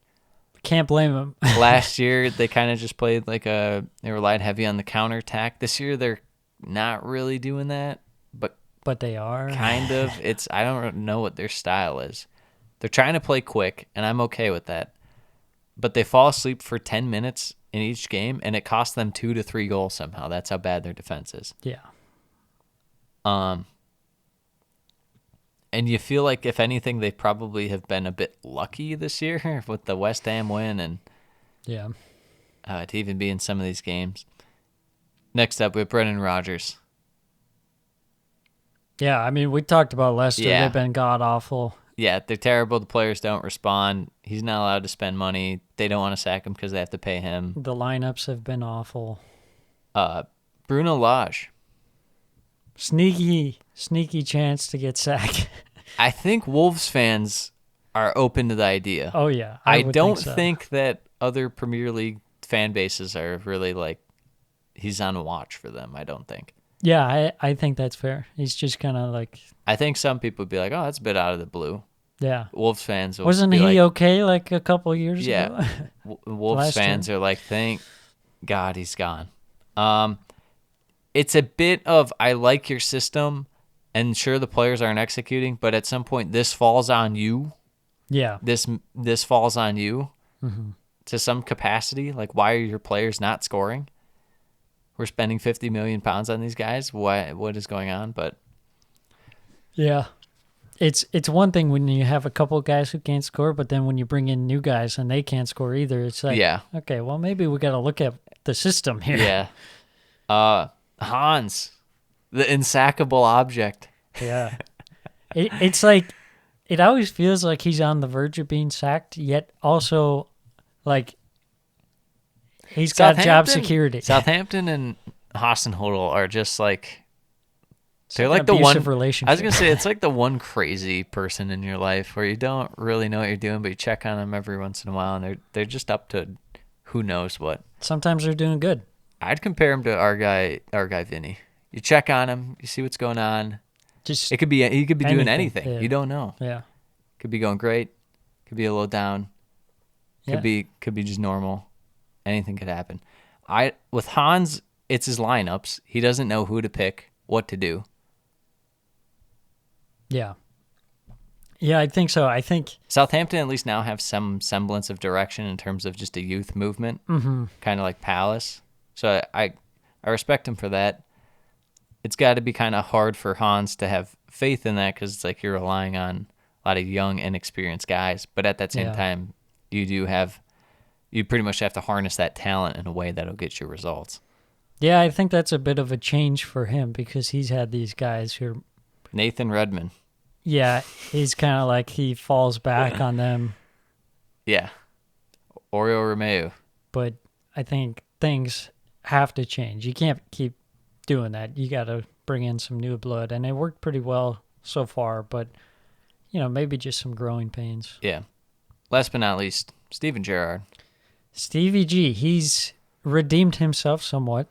Can't blame him. Last year, they kind of just played they relied heavy on the counterattack. This year, they're not really doing that, but they are. kind of. I don't know what their style is. They're trying to play quick, and I'm okay with that. But they fall asleep for 10 minutes in each game, and it costs them 2 to 3 goals somehow. That's how bad their defense is. Yeah. And you feel like, if anything, they probably have been a bit lucky this year with the West Ham win and Yeah. to even be in some of these games. Next up, we have Brendan Rodgers. Yeah, I mean, we talked about Leicester. Yeah. They've been god-awful. Yeah, they're terrible. The players don't respond. He's not allowed to spend money. They don't want to sack him because they have to pay him. The lineups have been awful. Bruno Lage. Sneaky chance to get sacked. I think Wolves fans are open to the idea. Oh, yeah. I would don't so. think that other Premier League fan bases are really like, he's on watch for them, I don't think. Yeah, I think that's fair. He's just kind of like, I think some people would be like, oh, that's a bit out of the blue. yeah. Wolves fans will Wasn't be he like, okay like a couple years yeah. ago? Wolves Last fans year. are like, thank God he's gone. It's a bit of, I like your system, and sure, the players aren't executing, but at some point this falls on you. Yeah. This falls on you to some capacity. Like, why are your players not scoring? We're spending £50 million on these guys. What is going on? But Yeah. It's one thing when you have a couple guys who can't score, but then when you bring in new guys and they can't score either, it's like, Yeah. okay, well, maybe we got to look at the system here. yeah, Hans, the insackable object. Yeah. It's like, it always feels like he's on the verge of being sacked, yet also, like, he's got job security. Southampton and Hasenhüttl are just like, they're an like the one abusive relationship. I was gonna say, it's like the one crazy person in your life where you don't really know what you're doing, but you check on them every once in a while, and they're just up to who knows what. Sometimes they're doing good. I'd compare him to our guy Vinny. You check on him, you see what's going on. Just He could be doing anything. yeah. You don't know. Yeah. Could be going great. Could be a little down. Could Yeah. be just normal. Anything could happen. With Hans, it's his lineups. He doesn't know who to pick, what to do. Yeah. Yeah, I think so. I think Southampton at least now have some semblance of direction in terms of just a youth movement, kind of like Palace. So I respect him for that. It's got to be kind of hard for Hans to have faith in that, because it's like you're relying on a lot of young, inexperienced guys. But at that same time, you pretty much have to harness that talent in a way that'll get you results. Yeah, I think that's a bit of a change for him because he's had these guys who, Nathan Redmond. yeah, he's kind of like he falls back on them. Yeah. Oriol Romeu. But I think things have to change. You can't keep doing that. You got to bring in some new blood, and it worked pretty well so far. But maybe just some growing pains. Yeah. Last but not least, Steven Gerrard. Stevie G, he's redeemed himself somewhat.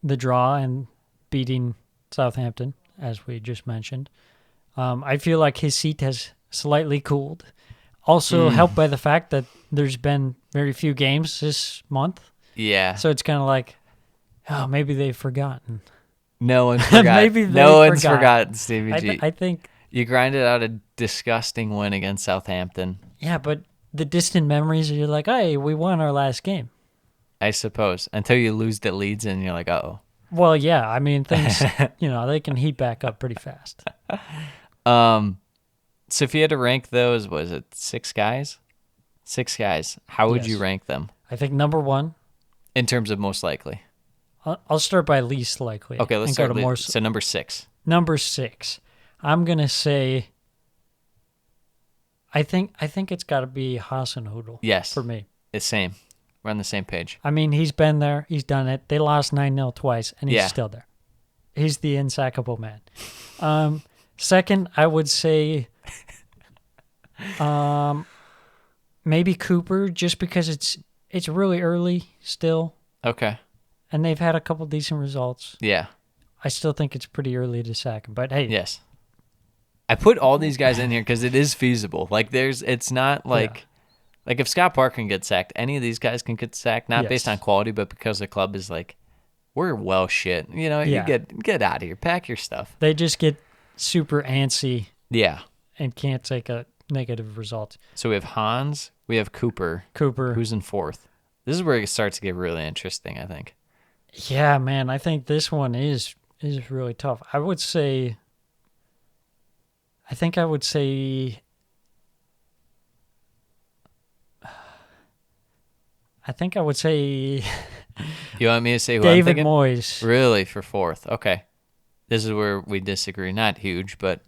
The draw and beating Southampton, as we just mentioned. I feel like his seat has slightly cooled. Also helped by the fact that there's been very few games this month. Yeah. So it's kind of like, oh, maybe they've forgotten. No one's forgotten. Maybe they no one's forgot. forgotten, Stevie G. I think, You grinded out a disgusting win against Southampton, yeah, but the distant memories, you're like, hey, we won our last game. I suppose, until you lose the Leeds and you're like, uh-oh. Well, yeah, I mean, things, they can heat back up pretty fast. So if you had to rank those, was it 6 guys? 6 guys. How would you Yes. rank them I think number one, in terms of most likely? I'll start by least likely. Okay, let's and start. go to more. So number 6. Number 6, I'm gonna say. I think it's got to be Hasenhüttl. Yes. For me. It's same. We're on the same page. I mean, he's been there. He's done it. They lost 9-0 twice, and he's Yeah. still there. He's the insackable man. Second, I would say maybe Cooper, just because it's really early still, Okay. and they've had a couple decent results. Yeah. I still think it's pretty early to sack him, but hey, Yes. I put all these guys in here because it is feasible. Like, it's not like, like if Scott Park can get sacked, any of these guys can get sacked, not based Yes. on quality, but because the club is like, we're well shit. You know, Yeah. you get out of here. Pack your stuff. they just get super antsy Yeah. and can't take a negative result. So we have Hans, we have Cooper, Cooper, who's in fourth. This is where it starts to get really interesting, I think. yeah, man, I think this one is really tough. I think I would say You want me to say who I'm David thinking? Moyes. Really, for fourth. Okay. This is where we disagree. Not huge, but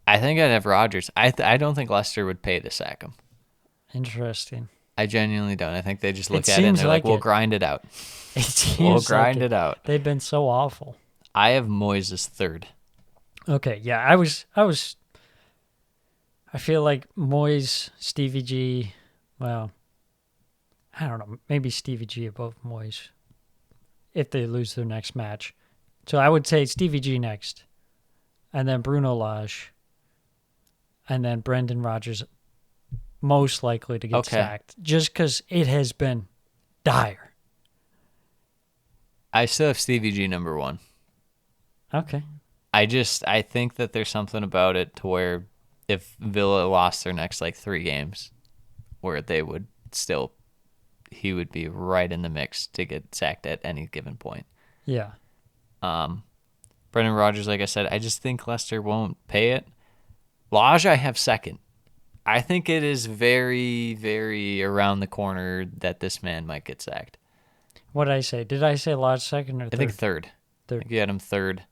I think I'd have Rodgers. I don't think Leicester would pay to sack him. Interesting. I genuinely don't. I think they just look It at it and seems they're like, like we'll it. grind it out. It seems We'll like grind it out. They've been so awful. I have Moyes as third. Okay, yeah, I feel like Moyes, Stevie G, well, I don't know, maybe Stevie G above Moyes if they lose their next match. So I would say Stevie G next, and then Bruno Lage, and then Brendan Rodgers most likely to get Okay. sacked, just because it has been dire. I still have Stevie G number one. Okay. I think that there's something about it to where if Villa lost their next like 3 games, where they would still, he would be right in the mix to get sacked at any given point. Yeah. Brendan Rodgers, like I said, I just think Leicester won't pay it. Lage, I have second. I think it is very, very around the corner that this man might get sacked. What did I say? Did I say Lodge second or I third? think third. Third. I think you had him third.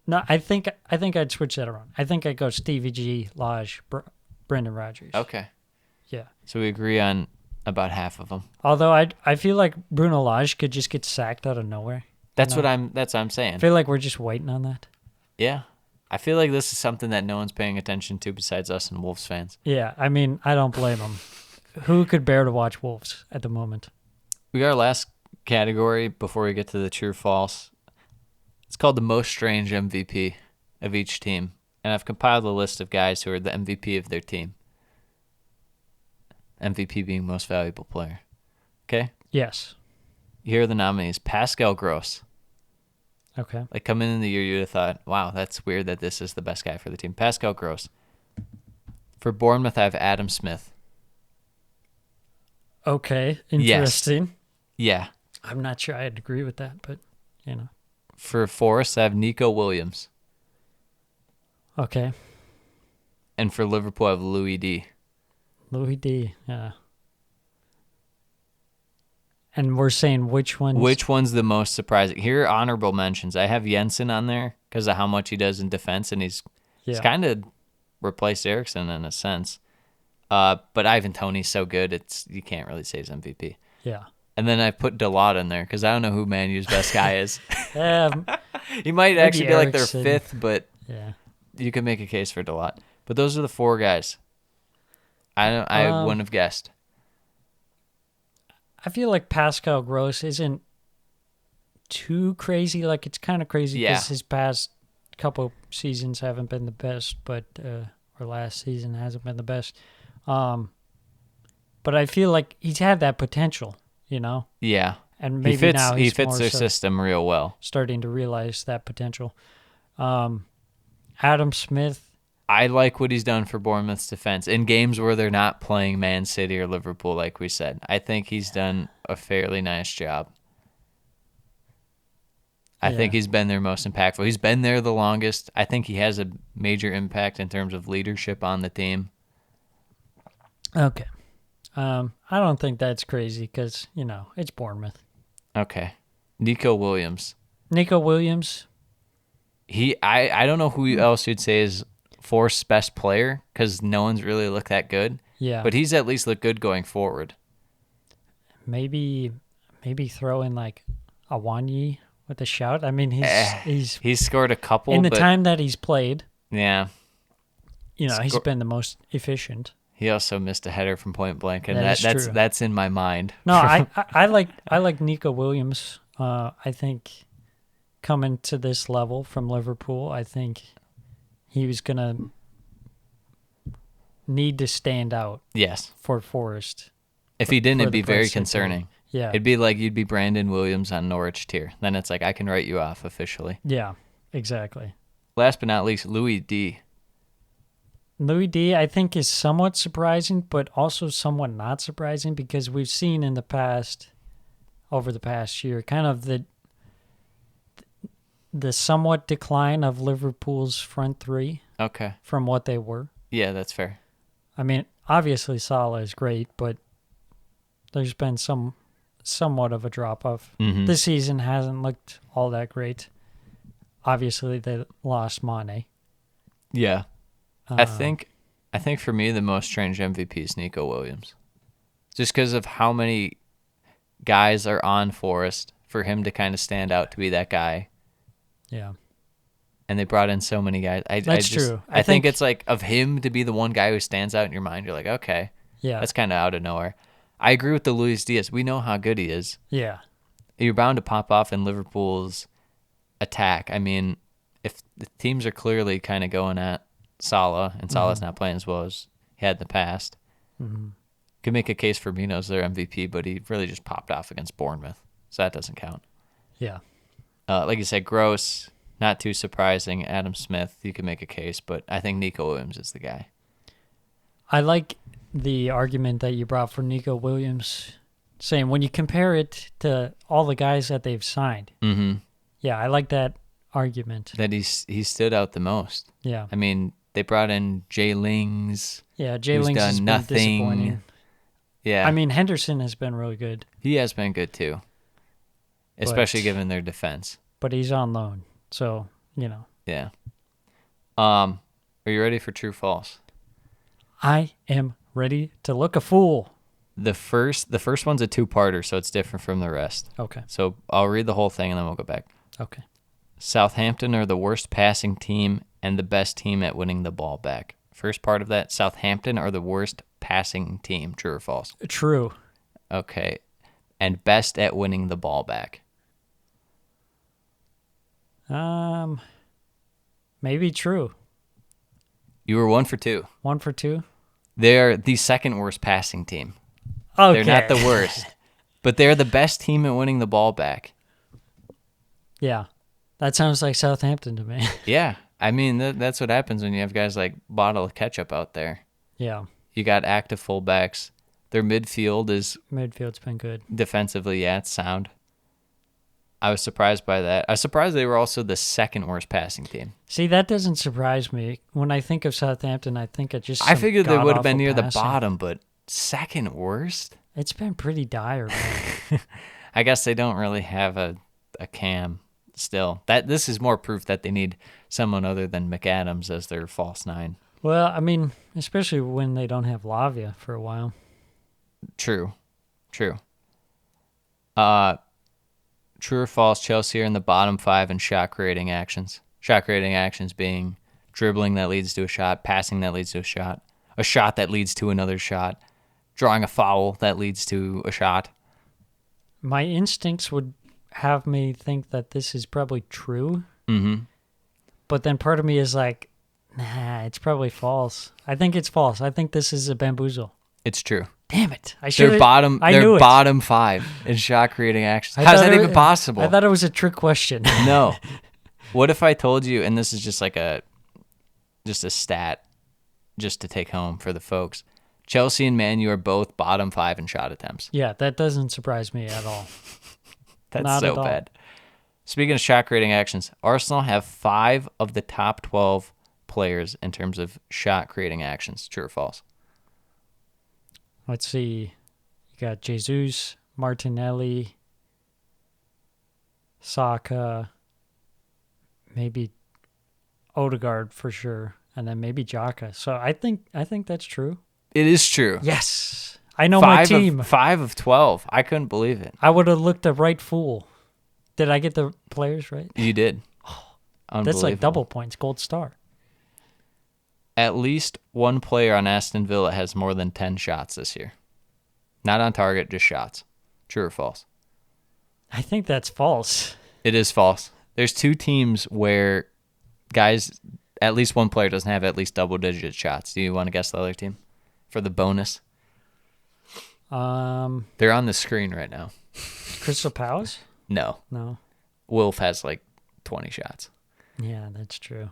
No, I think I'd switch that around. I think I'd go Stevie G, Lodge, Brendan Rodgers. Okay. Yeah. So we agree on about half of them. Although I feel like Bruno Lage could just get sacked out of nowhere. That's No. what I'm saying. I feel like we're just waiting on that. Yeah. I feel like this is something that no one's paying attention to besides us and Wolves fans. Yeah, I mean, I don't blame them. Who could bear to watch Wolves at the moment? We got our last category before we get to the true or false. It's called the most strange MVP of each team. And I've compiled a list of guys who are the MVP of their team. MVP being most valuable player. Okay? Yes. Here are the nominees. Pascal Gross. Okay. Like coming in the year, you'd have thought, wow, that's weird that this is the best guy for the team. Pascal Gross. For Bournemouth, I have Adam Smith. Okay. Yes. Interesting. Yeah. I'm not sure I'd agree with that, but, you know. For Forest, I have Nico Williams. Okay. And for Liverpool, I have Louis D. Louis D. Yeah. And we're saying which one? Which one's the most surprising? Here are honorable mentions. I have Jensen on there because of how much he does in defense, and he's kind of replaced Eriksson in a sense. But Ivan Toney's so good, you can't really say he's MVP. Yeah. And then I put Dalot in there because I don't know who Man U's best guy is. Yeah. He might actually be like their Eriksson. fifth, but Yeah. you can make a case for Dalot. But those are the 4 guys. I wouldn't have guessed. I feel like Pascal Gross isn't too crazy. Like, it's kind of crazy because his past couple seasons haven't been the best, but or last season hasn't been the best. But I feel like he's had that potential, you know? Yeah. And maybe now he he's fits more their so system real well. starting to realize that potential. Adam Smith. I like what he's done for Bournemouth's defense in games where they're not playing Man City or Liverpool, like we said. I think he's done a fairly nice job. I think he's been their most impactful. He's been there the longest. I think he has a major impact in terms of leadership on the team. Okay. I don't think that's crazy because, you know, it's Bournemouth. Okay. Nico Williams. Nico Williams. I don't know who else you'd say is Forest's best player because no one's really looked that good. Yeah. But he's at least looked good going forward. maybe throw in like Awanyi with a shout. I mean, He's scored a couple in the but, time that he's played. Yeah. He's been the most efficient. He also missed a header from point blank, and That is that's true. that's in my mind. No, I like Nico Williams. I think coming to this level from Liverpool, I think he was gonna need to stand out Yes. for Forest. If he didn't, for it'd the be very price they paid. concerning. Yeah, It'd be like you'd be Brandon Williams on Norwich tier. Then it's like I can write you off officially. yeah, exactly. Last but not least, Louis D. Louis D, I think, is somewhat surprising, but also somewhat not surprising because we've seen in the past, over the past year, kind of the somewhat decline of Liverpool's front three Okay. from what they were. Yeah, that's fair. I mean, obviously Salah is great, but there's been somewhat of a drop-off. Mhm. This season hasn't looked all that great. Obviously, they lost Mane. Yeah. I think for me the most strange MVP is Nico Williams. Just because of how many guys are on Forest for him to kind of stand out to be that guy. Yeah. And they brought in so many guys. That's true. I think it's like of him to be the one guy who stands out in your mind. You're like, okay, Yeah. that's kind of out of nowhere. I agree with the Luis Diaz. We know how good he is. Yeah. You're bound to pop off in Liverpool's attack. I mean, if the teams are clearly kind of going at Salah, and Salah's not playing as well as he had in the past, could make a case for Mino's their MVP, but he really just popped off against Bournemouth, so that doesn't count. Yeah. Like you said, Gross, not too surprising. Adam Smith, you could make a case, but I think Nico Williams is the guy. I like the argument that you brought for Nico Williams, saying when you compare it to all the guys that they've signed. Mm-hmm. Yeah, I like that argument. That he stood out the most. Yeah. I mean, they brought in Jay Lings. Yeah, Jay who's Lings done has been nothing. disappointing. Yeah. I mean, Henderson has been really good, he has been good too, especially given their defense. but he's on loan. So, Yeah. Are you ready for true false? I am ready to look a fool. The first one's a two-parter, so it's different from the rest. Okay. So I'll read the whole thing and then we'll go back. Okay. Southampton are the worst passing team and the best team at winning the ball back. First part of that, Southampton are the worst passing team. True or false? True. Okay. And best at winning the ball back. Maybe true. You were 1 for 2. 1 for 2. They're the second worst passing team. Okay. They're not the worst, but they're the best team at winning the ball back. Yeah. That sounds like Southampton to me. Yeah. I mean, that's what happens when you have guys like Bottle of Ketchup out there. Yeah. You got active fullbacks. Their midfield is Midfield's been good. defensively, yeah, it's sound. I was surprised by that. I was surprised they were also the second worst passing team. See, that doesn't surprise me. When I think of Southampton, I think of just I figured they would have been near the passing. bottom, but second worst? It's been pretty dire, man. I guess they don't really have a cam still. This is more proof that they need someone other than McAdams as their false nine. Well, I mean, especially when they don't have Lavia for a while. True. True or false, Chelsea are in the bottom 5 in shot creating actions. Shot creating actions being dribbling that leads to a shot, passing that leads to a shot that leads to another shot, drawing a foul that leads to a shot. My instincts would have me think that this is probably true. Mm-hmm. But then part of me is like, nah, it's probably false. I think it's false. I think this is a bamboozle. It's true. Damn it. I should They're bottom. I knew They're it. bottom 5 in shot creating actions. I How's thought that it- even possible? I thought it was a trick question. No. What if I told you, and this is just like a stat, just to take home for the folks. Chelsea and Man U are both bottom 5 in shot attempts. Yeah, that doesn't surprise me at all. That's Not so at all. bad. Speaking of shot creating actions, Arsenal have 5 of the top 12 players in terms of shot creating actions. True or false? Let's see. You got Jesus, Martinelli, Saka, maybe Odegaard for sure, and then maybe Xhaka. So I think that's true. It is true. Yes. I know my team. 5 of 12. I couldn't believe it. I would have looked a right fool. Did I get the players right? You did. That's like double points, gold star. At least one player on Aston Villa has more than 10 shots this year. Not on target, just shots. True or false? I think that's false. It is false. There's 2 teams where guys, at least one player doesn't have at least double-digit shots. Do you want to guess the other team for the bonus? They're on the screen right now. Crystal Palace? No. No. Wolf has like 20 shots. Yeah, that's true.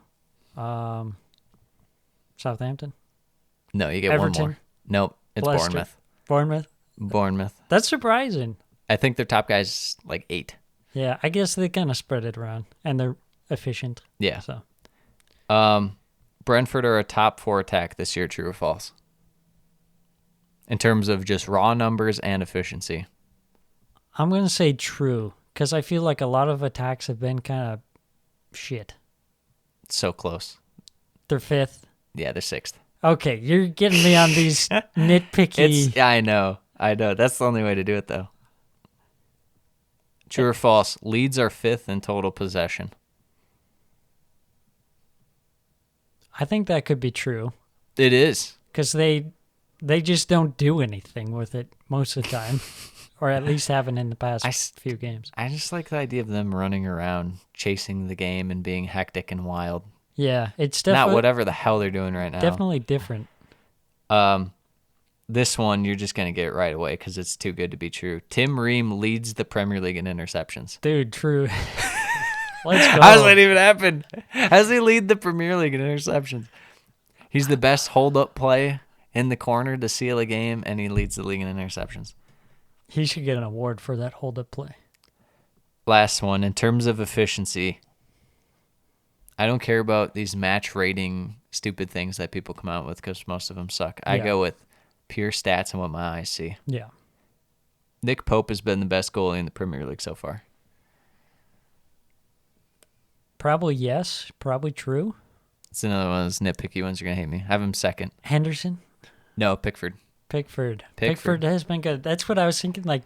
Southampton? No, you get Everton? one more. Nope, it's Leicester? Bournemouth. That's surprising. I think their top guy's like 8. Yeah, I guess they kind of spread it around, and they're efficient. Yeah. So Brentford are a top 4 attack this year, true or false? In terms of just raw numbers and efficiency. I'm going to say true, because I feel like a lot of attacks have been kind of shit. It's so close. They're 5th. Yeah, they're 6th. Okay, you're getting me on these nitpicky. I know. That's the only way to do it, though. True or false? Leeds are 5th in total possession. I think that could be true, It is. because they just don't do anything with it most of the time, or at least haven't in the past few games. I just like the idea of them running around, chasing the game, and being hectic and wild. Yeah, it's Not definitely whatever the hell they're doing right now. definitely different. This one, you're just going to get it right away because it's too good to be true. Tim Ream leads the Premier League in interceptions. Dude, true. Let's go. How does that even happen? How does he lead the Premier League in interceptions? He's the best hold-up play in the corner to seal a game, and he leads the league in interceptions. He should get an award for that hold-up play. Last one, in terms of efficiency, I don't care about these match rating stupid things that people come out with because most of them suck. I Yeah. go with pure stats and what my eyes see. Yeah. Nick Pope has been the best goalie in the Premier League so far. Probably yes. Probably true. It's another one of those nitpicky ones. You're going to hate me. I have him second. Henderson? No, Pickford. Pickford. Pickford. Pickford has been good. That's what I was thinking. Like,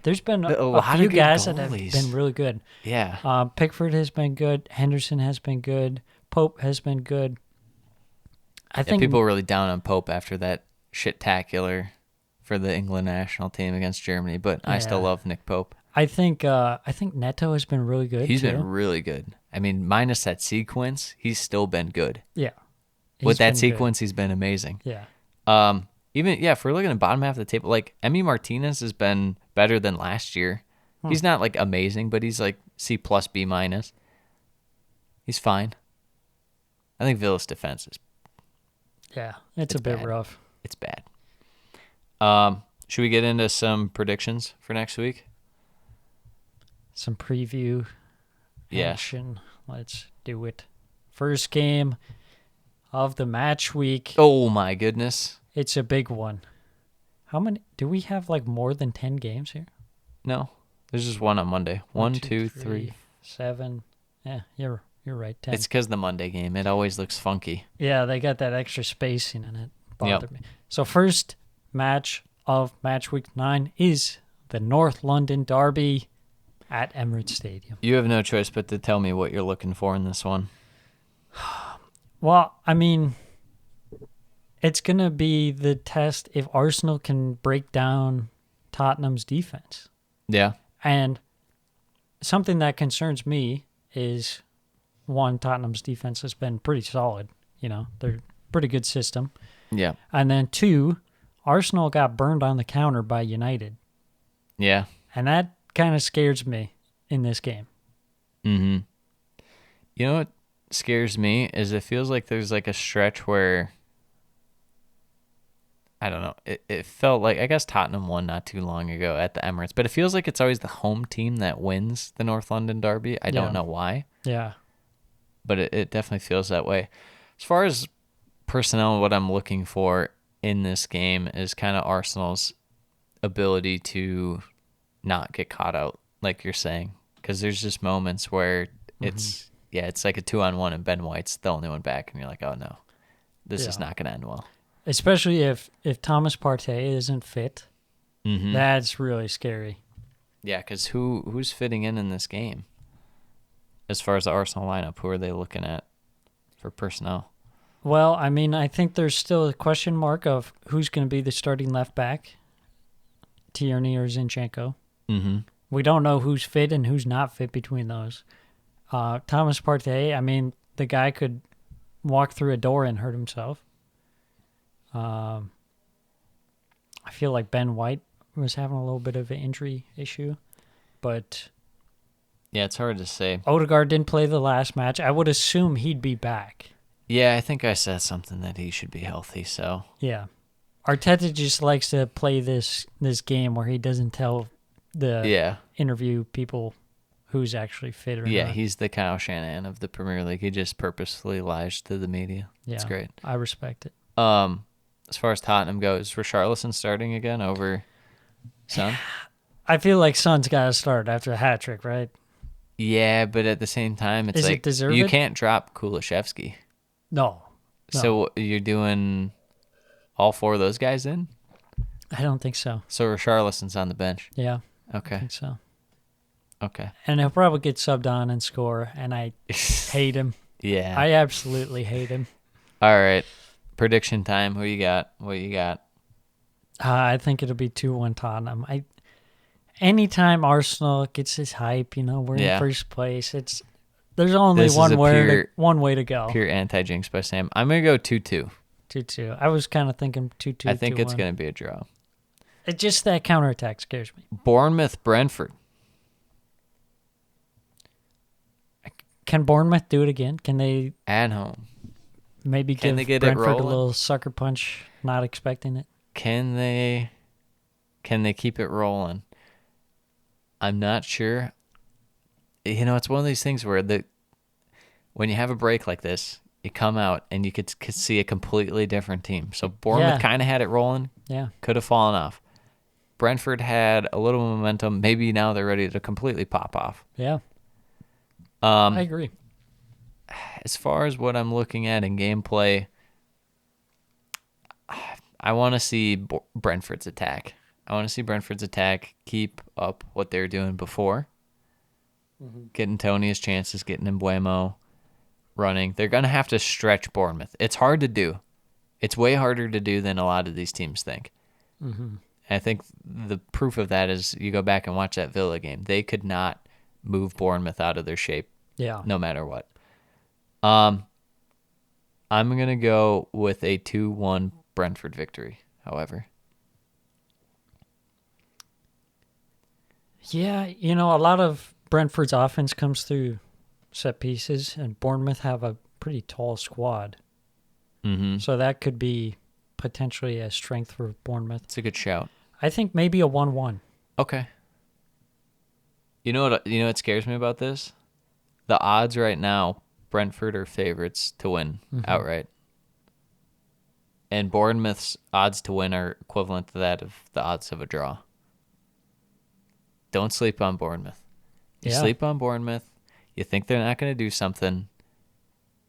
there's been A a lot of few good guys that have goalies. been really good. Yeah. Pickford has been good. Henderson has been good. Pope has been good. I think people were really down on Pope after that shit-tacular for the England national team against Germany, but I still Yeah. love Nick Pope. I think Neto has been really good. He's too. been really good. I mean, minus that sequence, he's still been good. Yeah. With He's that been sequence, he's been amazing. good. Yeah. If we're looking at the bottom half of the table, like Emi Martinez has been better than last year. He's not like amazing, but he's like C+, B-. He's fine. I think Villa's defense is Yeah. It's a bit bad. rough. it's bad. Should we get into some predictions for next week? Some preview Yeah. action. Let's do it. First game of the match week. Oh my goodness. It's a big one. How many? Do we have like more than 10 games here? No. There's just one on Monday. 1, 2, 3. 7. Yeah, you're right. 10. It's because the Monday game. It always looks funky. Yeah, they got that extra spacing in it. Yep. Bothered me. So first match of match week 9 is the North London Derby at Emirates Stadium. You have no choice but to tell me what you're looking for in this one. Well, I mean, it's going to be the test if Arsenal can break down Tottenham's defense. Yeah. And something that concerns me is, one, Tottenham's defense has been pretty solid. You know, they're a pretty good system. Yeah. And then 2, Arsenal got burned on the counter by United. Yeah. And that kind of scares me in this game. Mm-hmm. You know what scares me is it feels like there's like a stretch where, I don't know, it felt like, I guess Tottenham won not too long ago at the Emirates, but it feels like it's always the home team that wins the North London Derby. I don't know why, Yeah. but it definitely feels that way. As far as personnel, what I'm looking for in this game is kind of Arsenal's ability to not get caught out, like you're saying, because there's just moments where it's like a 2-on-1 and Ben White's the only one back, and you're like, oh no, this is not going to end well. especially if Thomas Partey isn't fit. Mm-hmm. That's really scary. Yeah, because who's fitting in this game? As far as the Arsenal lineup, who are they looking at for personnel? Well, I mean, I think there's still a question mark of who's going to be the starting left back, Tierney or Zinchenko. Mm-hmm. We don't know who's fit and who's not fit between those. Thomas Partey, I mean, the guy could walk through a door and hurt himself. I feel like Ben White was having a little bit of an injury issue, but Yeah, it's hard to say. Odegaard didn't play the last match. I would assume he'd be back. Yeah, I think I said something that he should be healthy, so. Yeah. Arteta just likes to play this game where he doesn't tell the interview people who's actually fit or not. Yeah, he's the Kyle Shanahan of the Premier League. He just purposefully lies to the media. Yeah, It's great. I respect it. As far as Tottenham goes, Richarlison starting again over Son? I feel like Son's got to start after a hat trick, right? Yeah, but at the same time, it's Is it like deserved? you can't drop Kulishevsky. No. So you're doing all four of those guys in? I don't think so. So Richarlison's on the bench. Yeah, I Okay. think so. Okay. And he'll probably get subbed on and score, and I hate him. Yeah. I absolutely hate him. All right. Prediction time. Who you got? What you got? I think it'll be 2-1 Tottenham. Anytime Arsenal gets his hype, we're in first place. There's only This is one a way to go. Pure anti-jinx by Sam. I'm going to go 2-2. 2-2. I was kind of thinking 2-2. I think it's 2-1. going to be a draw. It's just that counterattack scares me. Bournemouth, Brentford. Can Bournemouth do it again? Can they At home. maybe Can give they get it Brentford a rolling? little sucker punch, not expecting it? Can they keep it rolling? I'm not sure. It's one of these things where when you have a break like this, you come out and you could see a completely different team. So Bournemouth kind of had it rolling. Yeah. Could have fallen off. Brentford had a little momentum. Maybe now they're ready to completely pop off. Yeah. I agree. As far as what I'm looking at in gameplay, I want to see Brentford's attack. I want to see Brentford's attack keep up what they were doing before. Getting Tony his chances, getting Mbuemo running. They're going to have to stretch Bournemouth. It's hard to do. It's way harder to do than a lot of these teams think. Mm-hmm. I think the proof of that is you go back and watch that Villa game. They could not move Bournemouth out of their shape. Yeah. No matter what. I'm going to go with a 2-1 Brentford victory, however. Yeah, a lot of Brentford's offense comes through set pieces, and Bournemouth have a pretty tall squad. Mm-hmm. So that could be potentially a strength for Bournemouth. It's a good shout. I think maybe a 1-1. Okay. You know what scares me about this? The odds right now, Brentford are favorites to win outright. And Bournemouth's odds to win are equivalent to that of the odds of a draw. Don't sleep on Bournemouth. You sleep on Bournemouth, you think they're not going to do something.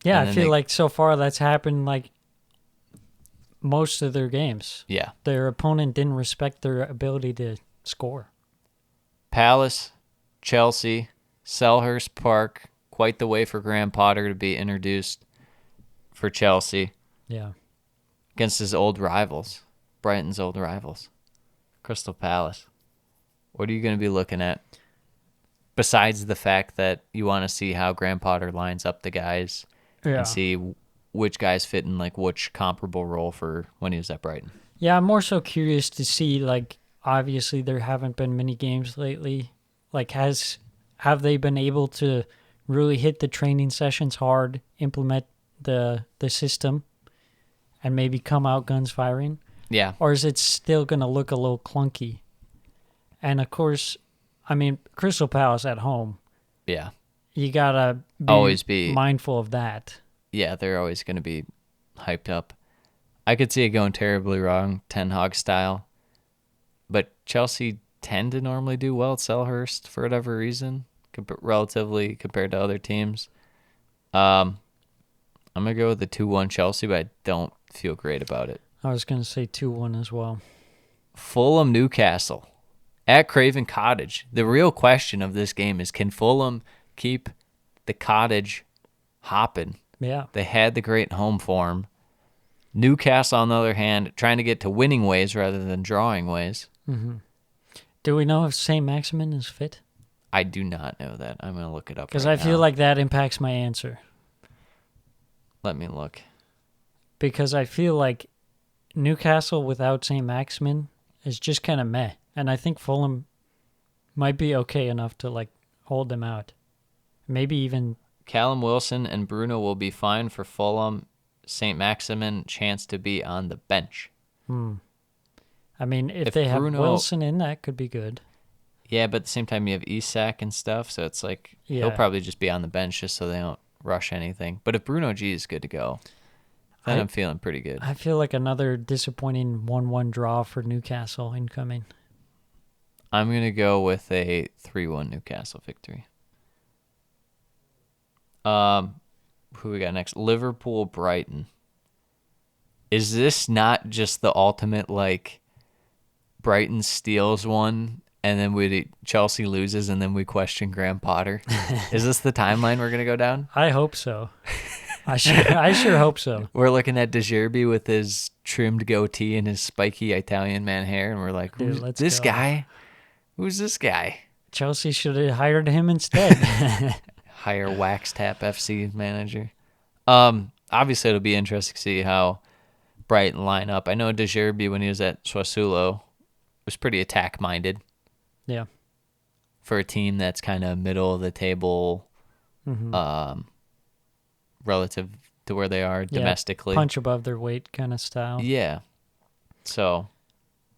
Yeah, I feel like so far that's happened like most of their games. Yeah. Their opponent didn't respect their ability to score. Palace, Chelsea, Selhurst Park, quite the way for Graham Potter to be introduced for Chelsea. Yeah. Against his old rivals, Brighton's old rivals, Crystal Palace. What are you going to be looking at? Besides the fact that you want to see how Graham Potter lines up the guys and see which guys fit in like which comparable role for when he was at Brighton. Yeah, I'm more so curious to see, like, obviously there haven't been many games lately. Like, have they been able to really hit the training sessions hard, implement the system, and maybe come out guns firing? Yeah. Or is it still going to look a little clunky? And, of course, I mean, Crystal Palace at home. Yeah. You got to always be mindful of that. Yeah, they're always going to be hyped up. I could see it going terribly wrong, Ten Hag style. But Chelsea tend to normally do well at Selhurst for whatever reason, relatively compared to other teams. I'm going to go with the 2-1 Chelsea, but I don't feel great about it. I was going to say 2-1 as well. Fulham Newcastle at Craven Cottage. The real question of this game is, can Fulham keep the Cottage hopping? Yeah. They had the great home form. Newcastle, on the other hand, trying to get to winning ways rather than drawing ways. Mm-hmm. Do we know if St. Maximin is fit? I do not know that. I'm going to look it up Because right I feel now. like that impacts my answer. Let me look. Because I feel like Newcastle without St. Maximin is just kind of meh. And I think Fulham might be okay enough to like hold them out. Maybe even... Callum Wilson and Bruno will be fine for Fulham. St. Maximin, chance to be on the bench. I mean, if they Bruno- have Wilson in, that could be good. Yeah, but at the same time, you have Isak and stuff, so it's like he'll Yeah. probably just be on the bench just so they don't rush anything. But if Bruno G is good to go, then I'm feeling pretty good. I feel like another disappointing 1-1 draw for Newcastle incoming. I'm going to go with a 3-1 Newcastle victory. Who we got next? Liverpool Brighton. Is this not just the ultimate, like, Brighton steals one and then Chelsea loses and then we question Graham Potter? Is this the timeline we're going to go down? I hope so. I sure hope so. We're looking at Derbies with his trimmed goatee and his spiky Italian man hair, and we're like, Dude, who's let's this go. guy? Who's this guy? Chelsea should have hired him instead. Hire Wax Tap FC manager. Obviously, it'll be interesting to see how Brighton line up. I know Derbies, when he was at Sassuolo, was pretty attack-minded Yeah. for a team that's kind of middle of the table relative to where they are domestically. Punch above their weight kind of style. Yeah. So,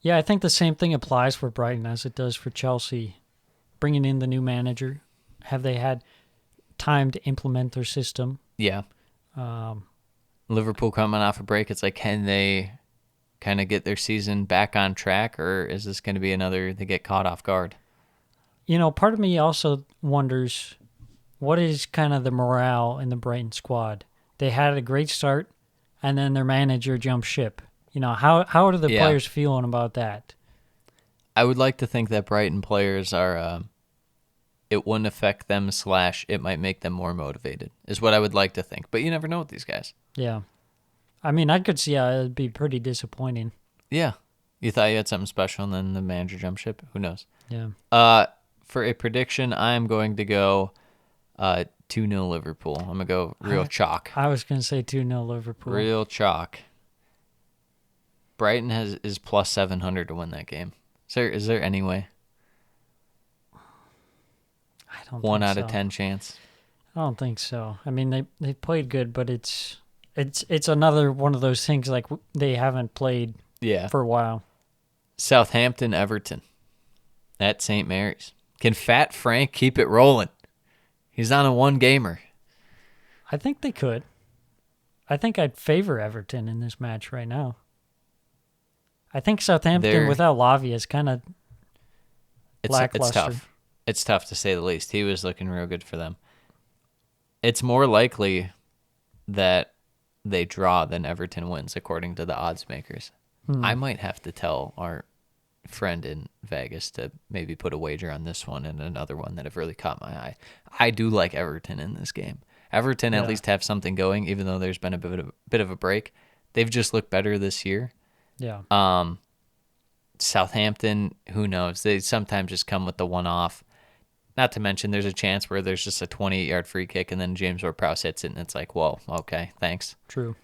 Yeah, I think the same thing applies for Brighton as it does for Chelsea. Bringing in the new manager, have they had time to implement their system? yeah. Liverpool coming off a break, it's like, can they kind of get their season back on track, or is this going to be another they get caught off guard? You know, part of me also wonders what is kind of the morale in the Brighton squad. They had a great start, and then their manager jumped ship. You know, how are the Yeah. players feeling about that? I would like to think that Brighton players are, it wouldn't affect them / it might make them more motivated, is what I would like to think. But you never know with these guys. Yeah. I mean, I could see how it'd be pretty disappointing. Yeah. You thought you had something special, and then the manager jumped ship? Who knows? Yeah. For a prediction, I'm going to go 2-0 Liverpool. I'm going to go real chalk. I was going to say 2-0 Liverpool. Real chalk. Brighton is plus 700 to win that game. Is there any way? I don't 1 think out of so. 10 chance. I don't think so. I mean, they played good, but it's another one of those things like they haven't played Yeah. for a while. Southampton, Everton. At St. Mary's. Can Fat Frank keep it rolling? He's on a one-gamer. I think they could. I think I'd favor Everton in this match right now. I think Southampton They're- without Lavia is kind of It's lackluster. tough. It's tough to say the least. He was looking real good for them. It's more likely that they draw than Everton wins, according to the odds makers. I might have to tell our friend in Vegas to maybe put a wager on this one and another one that have really caught my eye. I do like Everton in this game. Everton at Yeah. least have something going, even though there's been a bit of a break. They've just looked better this year. Yeah. Southampton, who knows? They sometimes just come with the one-off. Not to mention, there's a chance where there's just a 28-yard free kick, and then James Ward-Prowse hits it, and it's like, whoa, okay, thanks. True.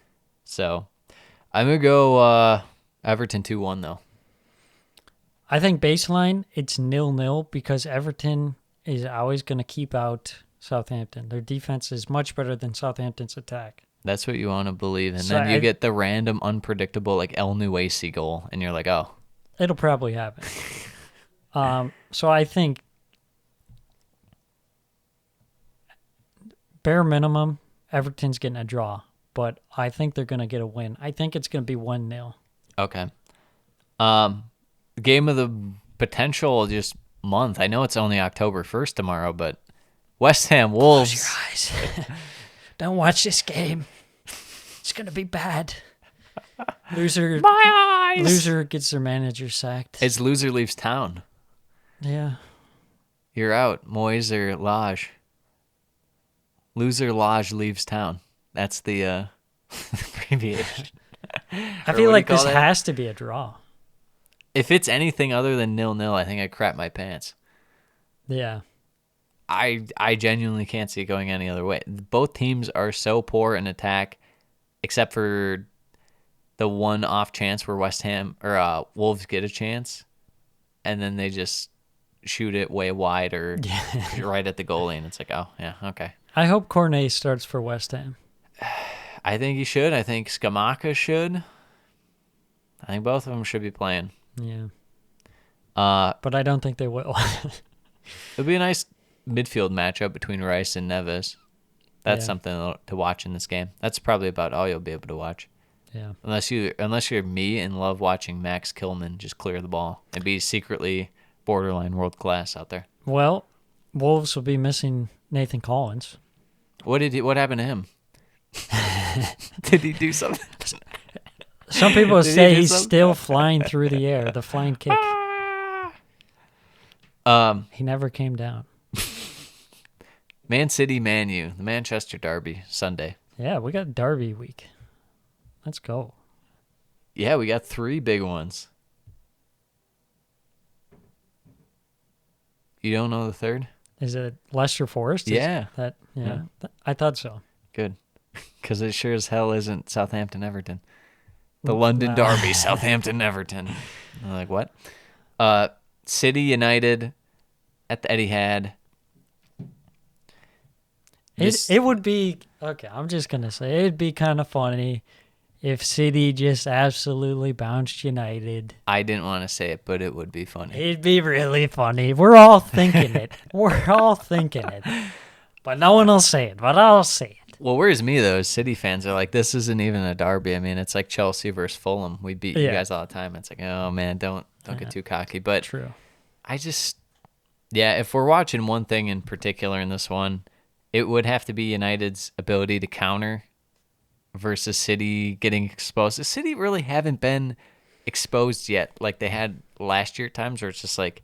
So I'm going to go Everton 2-1, though. I think baseline, it's 0-0 because Everton is always going to keep out Southampton. Their defense is much better than Southampton's attack. That's what you want to believe. And So then you I- get the random, unpredictable, like El Nuesi goal, and you're like, oh. It'll probably happen. So I think bare minimum, Everton's getting a draw, but I think they're going to get a win. I think it's going to be 1-0. Okay. Game of the potential just month. I know it's only October 1st tomorrow, but West Ham Wolves. Guys, don't watch this game. It's going to be bad. Loser. My eyes. Loser gets their manager sacked. It's loser leaves town. Yeah. You're out, Moyes or Lodge. Loser Lodge leaves town. That's the abbreviation. I feel like this has to be a draw. If it's anything other than 0-0, I think I crap my pants. Yeah. I genuinely can't see it going any other way. Both teams are so poor in attack, except for the one off chance where West Ham or Wolves get a chance, and then they just shoot it way wide or right at the goalie, and it's like, oh yeah, okay. I hope Cornet starts for West Ham. I think he should. I think Skamaka should. I think both of them should be playing. Yeah. But I don't think they will. It'll be a nice midfield matchup between Rice and Neves. That's something to watch in this game. That's probably about all you'll be able to watch. Yeah. Unless you're me and love watching Max Kilman just clear the ball and be secretly borderline world class out there. Well, Wolves will be missing Nathan Collins. What happened to him? Did he do something? Some people say he's still flying through the air, the flying kick. He never came down. Man City, Man U, the Manchester Derby, Sunday. Yeah, we got Derby week. Let's go. Yeah, we got 3 big ones. You don't know the third? Is it Leicester Forest? Yeah. I thought so. Good. Because it sure as hell isn't Southampton Everton. The London Derby, Southampton Everton. I'm like, what? City United at the Etihad. It would be, okay, I'm just going to say, it'd be kind of funny if City just absolutely bounced United. I didn't want to say it, but it would be funny. It'd be really funny. We're all thinking it. We're all thinking it. But no one will say it, but I'll say it. Well, where's me, though, is City fans are like, this isn't even a derby. I mean, it's like Chelsea versus Fulham. We beat you guys all the time. It's like, oh, man, don't get too cocky. But True. If we're watching one thing in particular in this one, it would have to be United's ability to counter versus City getting exposed. The City really haven't been exposed yet like they had last year at times where it's just like,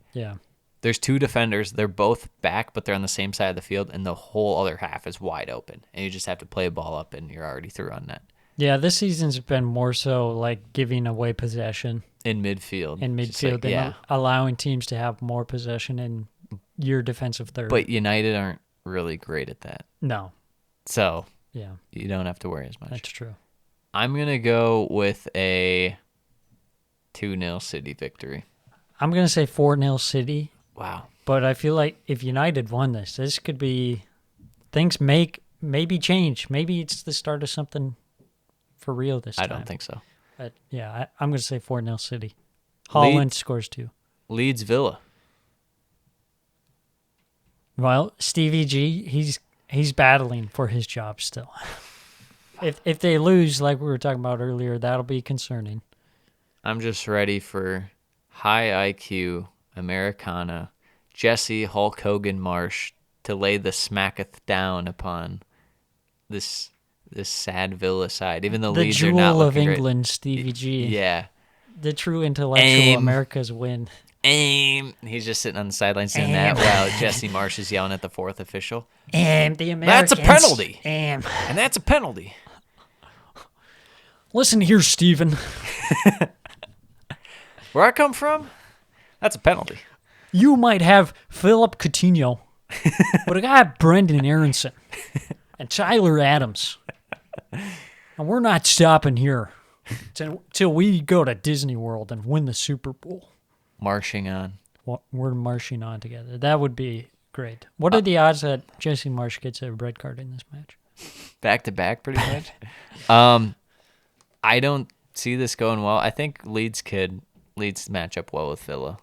there's 2 defenders. They're both back, but they're on the same side of the field, and the whole other half is wide open. And you just have to play a ball up, and you're already through on net. Yeah, this season's been more so like giving away possession. In midfield. And allowing teams to have more possession in your defensive third. But United aren't really great at that. No. So yeah, you don't have to worry as much. That's true. I'm going to go with a 2-0 City victory. I'm going to say 4-0 City. Wow. But I feel like if United won this could be, things maybe change. Maybe it's the start of something for real this time. I don't think so. But yeah, I'm going to say 4-0 City. Haaland scores 2. Leeds Villa. Well, Stevie G, he's battling for his job still. If they lose, like we were talking about earlier, that'll be concerning. I'm just ready for high IQ Americana Jesse Hulk Hogan Marsh to lay the smacketh down upon this sad Villa side. Even though the Leeds are not jewel of looking England, great. Stevie G. Yeah. The true intellectual America's win. Aim. He's just sitting on the sidelines doing that while Jesse Marsh is yelling at the 4th official. The Americans. That's a penalty. And that's a penalty. Listen here, Stephen. Where I come from, that's a penalty. You might have Philip Coutinho, but I got Brendan Aronson and Tyler Adams. And we're not stopping here till we go to Disney World and win the Super Bowl. Marching on. We're marching on together. That would be great. What are the odds that Jesse Marsh gets a red card in this match? Back to back, pretty much. I don't see this going well. I think Leeds match up well with Villa.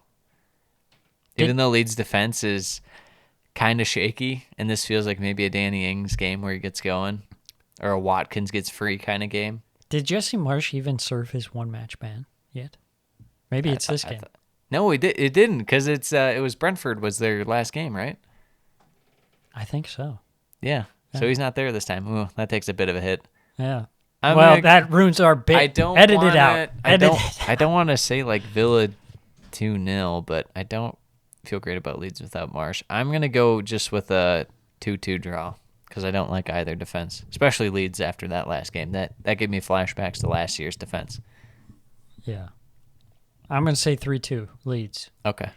Even though Leeds' defense is kind of shaky, and this feels like maybe a Danny Ings game where he gets going, or a Watkins gets free kind of game. Did Jesse Marsh even serve his one-match ban yet? Maybe it's this game. No, it didn't, because it was Brentford was their last game, right? I think so. Yeah. So he's not there this time. Ooh, that takes a bit of a hit. Yeah. That ruins our bit. I don't Edit wanna, it out. I don't want to say like Villa 2-0, but I don't feel great about Leeds without Marsh. I'm going to go just with a 2-2 draw because I don't like either defense, especially Leeds after that last game. That gave me flashbacks to last year's defense. Yeah. I'm going to say 3-2 Leeds. Okay.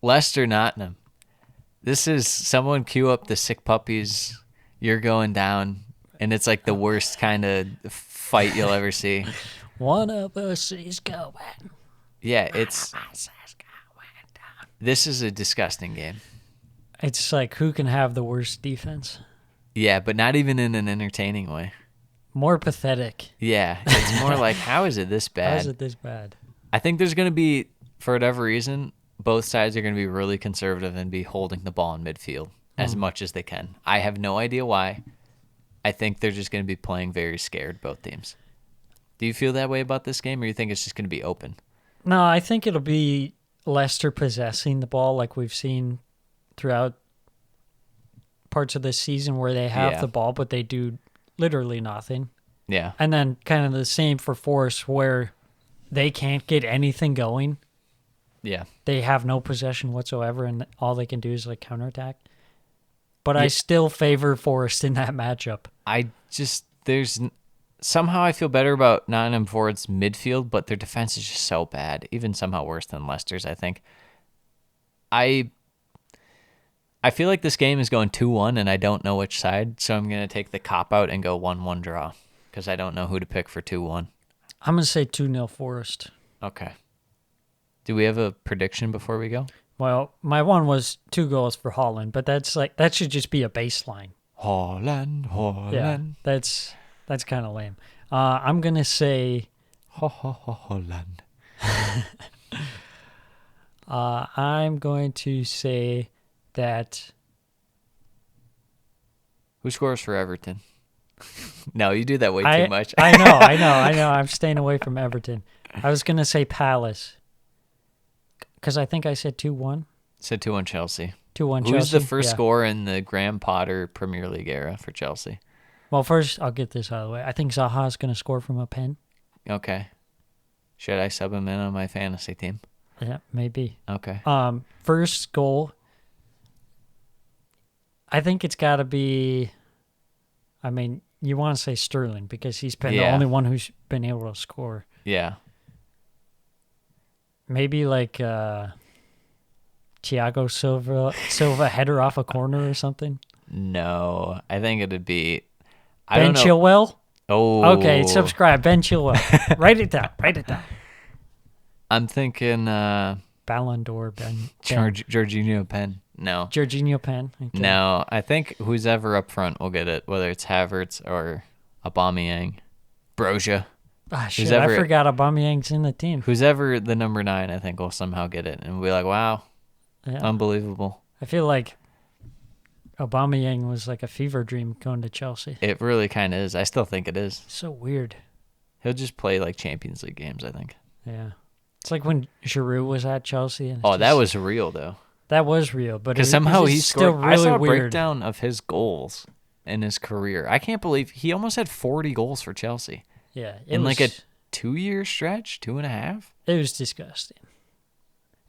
Leicester Nottingham. This is someone cue up the sick puppies. You're going down, and it's like the worst kind of fight you'll ever see. One of us is going. Yeah, this is a disgusting game. It's like who can have the worst defense? Yeah, but not even in an entertaining way. More pathetic. Yeah, it's more like, how is it this bad? How is it this bad? I think there's going to be, for whatever reason, both sides are going to be really conservative and be holding the ball in midfield as much as they can. I have no idea why. I think they're just going to be playing very scared, both teams. Do you feel that way about this game, or you think it's just going to be open? No, I think it'll be Leicester possessing the ball like we've seen throughout parts of this season where they have the ball, but they do literally nothing. Yeah. And then kind of the same for Forest where they can't get anything going. Yeah. They have no possession whatsoever, and all they can do is like counterattack. But I still favor Forest in that matchup. Somehow I feel better about Nottingham Forest's midfield, but their defense is just so bad, even somehow worse than Leicester's, I think. I feel like this game is going 2-1, and I don't know which side, so I'm going to take the cop-out and go 1-1 draw, because I don't know who to pick for 2-1. I'm going to say 2-0 Forest. Okay. Do we have a prediction before we go? Well, my one was 2 goals for Holland, but that should just be a baseline. Holland. Yeah, that's kind of lame. I'm going to say... Holland. I'm going to say that... Who scores for Everton? No, you do that way too much. I know. I'm staying away from Everton. I was going to say Palace. Because I think I said 2-1. Said 2-1 Chelsea. 2-1 Chelsea. Who's the first scorer in the Graham Potter Premier League era for Chelsea? Well, first, I'll get this out of the way. I think Zaha's going to score from a pen. Okay. Should I sub him in on my fantasy team? Yeah, maybe. Okay. First goal, I think it's got to be, I mean, you want to say Sterling because he's been the only one who's been able to score. Yeah. Maybe like Thiago Silva header off a corner or something? No, I think it'd be... Ben Chilwell? Oh. Okay, subscribe. Ben Chilwell. Write it down. I'm thinking... Ballon d'Or, Ben. Jorginho Pen. No. Jorginho Pen. Okay. No, I think who's ever up front will get it, whether it's Havertz or Aubameyang. Broja. Ah, shit, I forgot Aubameyang's in the team. Who's ever the number 9, I think, will somehow get it. And we'll be like, wow, unbelievable. I feel like Aubameyang was like a fever dream going to Chelsea. It really kind of is. I still think it is. So weird. He'll just play like Champions League games, I think. Yeah. It's like when Giroud was at Chelsea. And that was real, though. That was real, but because somehow he still scored. Really I saw a weird. breakdown of his goals in his career. I can't believe he almost had 40 goals for Chelsea. Yeah, in like a 2-year stretch, 2.5. It was disgusting.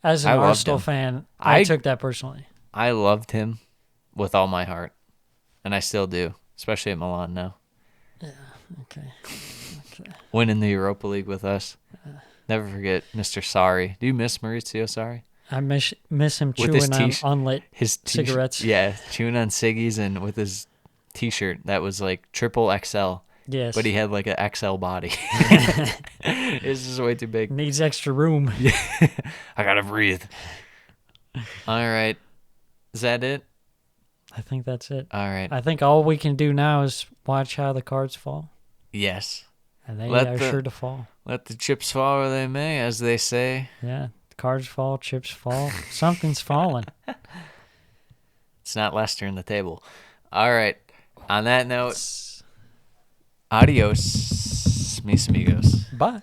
As an Arsenal fan, I took that personally. I loved him with all my heart, and I still do, especially at Milan now. Yeah. Okay. Winning the Europa League with us. Never forget Mr. Sarri. Do you miss Maurizio Sarri? I miss him chewing on unlit cigarettes. Yeah, chewing on ciggies and with his T-shirt that was like triple XL. Yes. But he had like an XL body. It's just way too big. Needs extra room. Yeah. I gotta breathe. All right. Is that it? I think that's it. All right. I think all we can do now is watch how the cards fall. Yes. And they are sure to fall. Let the chips fall where they may, as they say. Yeah. Cards fall, chips fall. Something's falling. It's not Leicester in the table. All right. On that note, adios, mis amigos. Bye.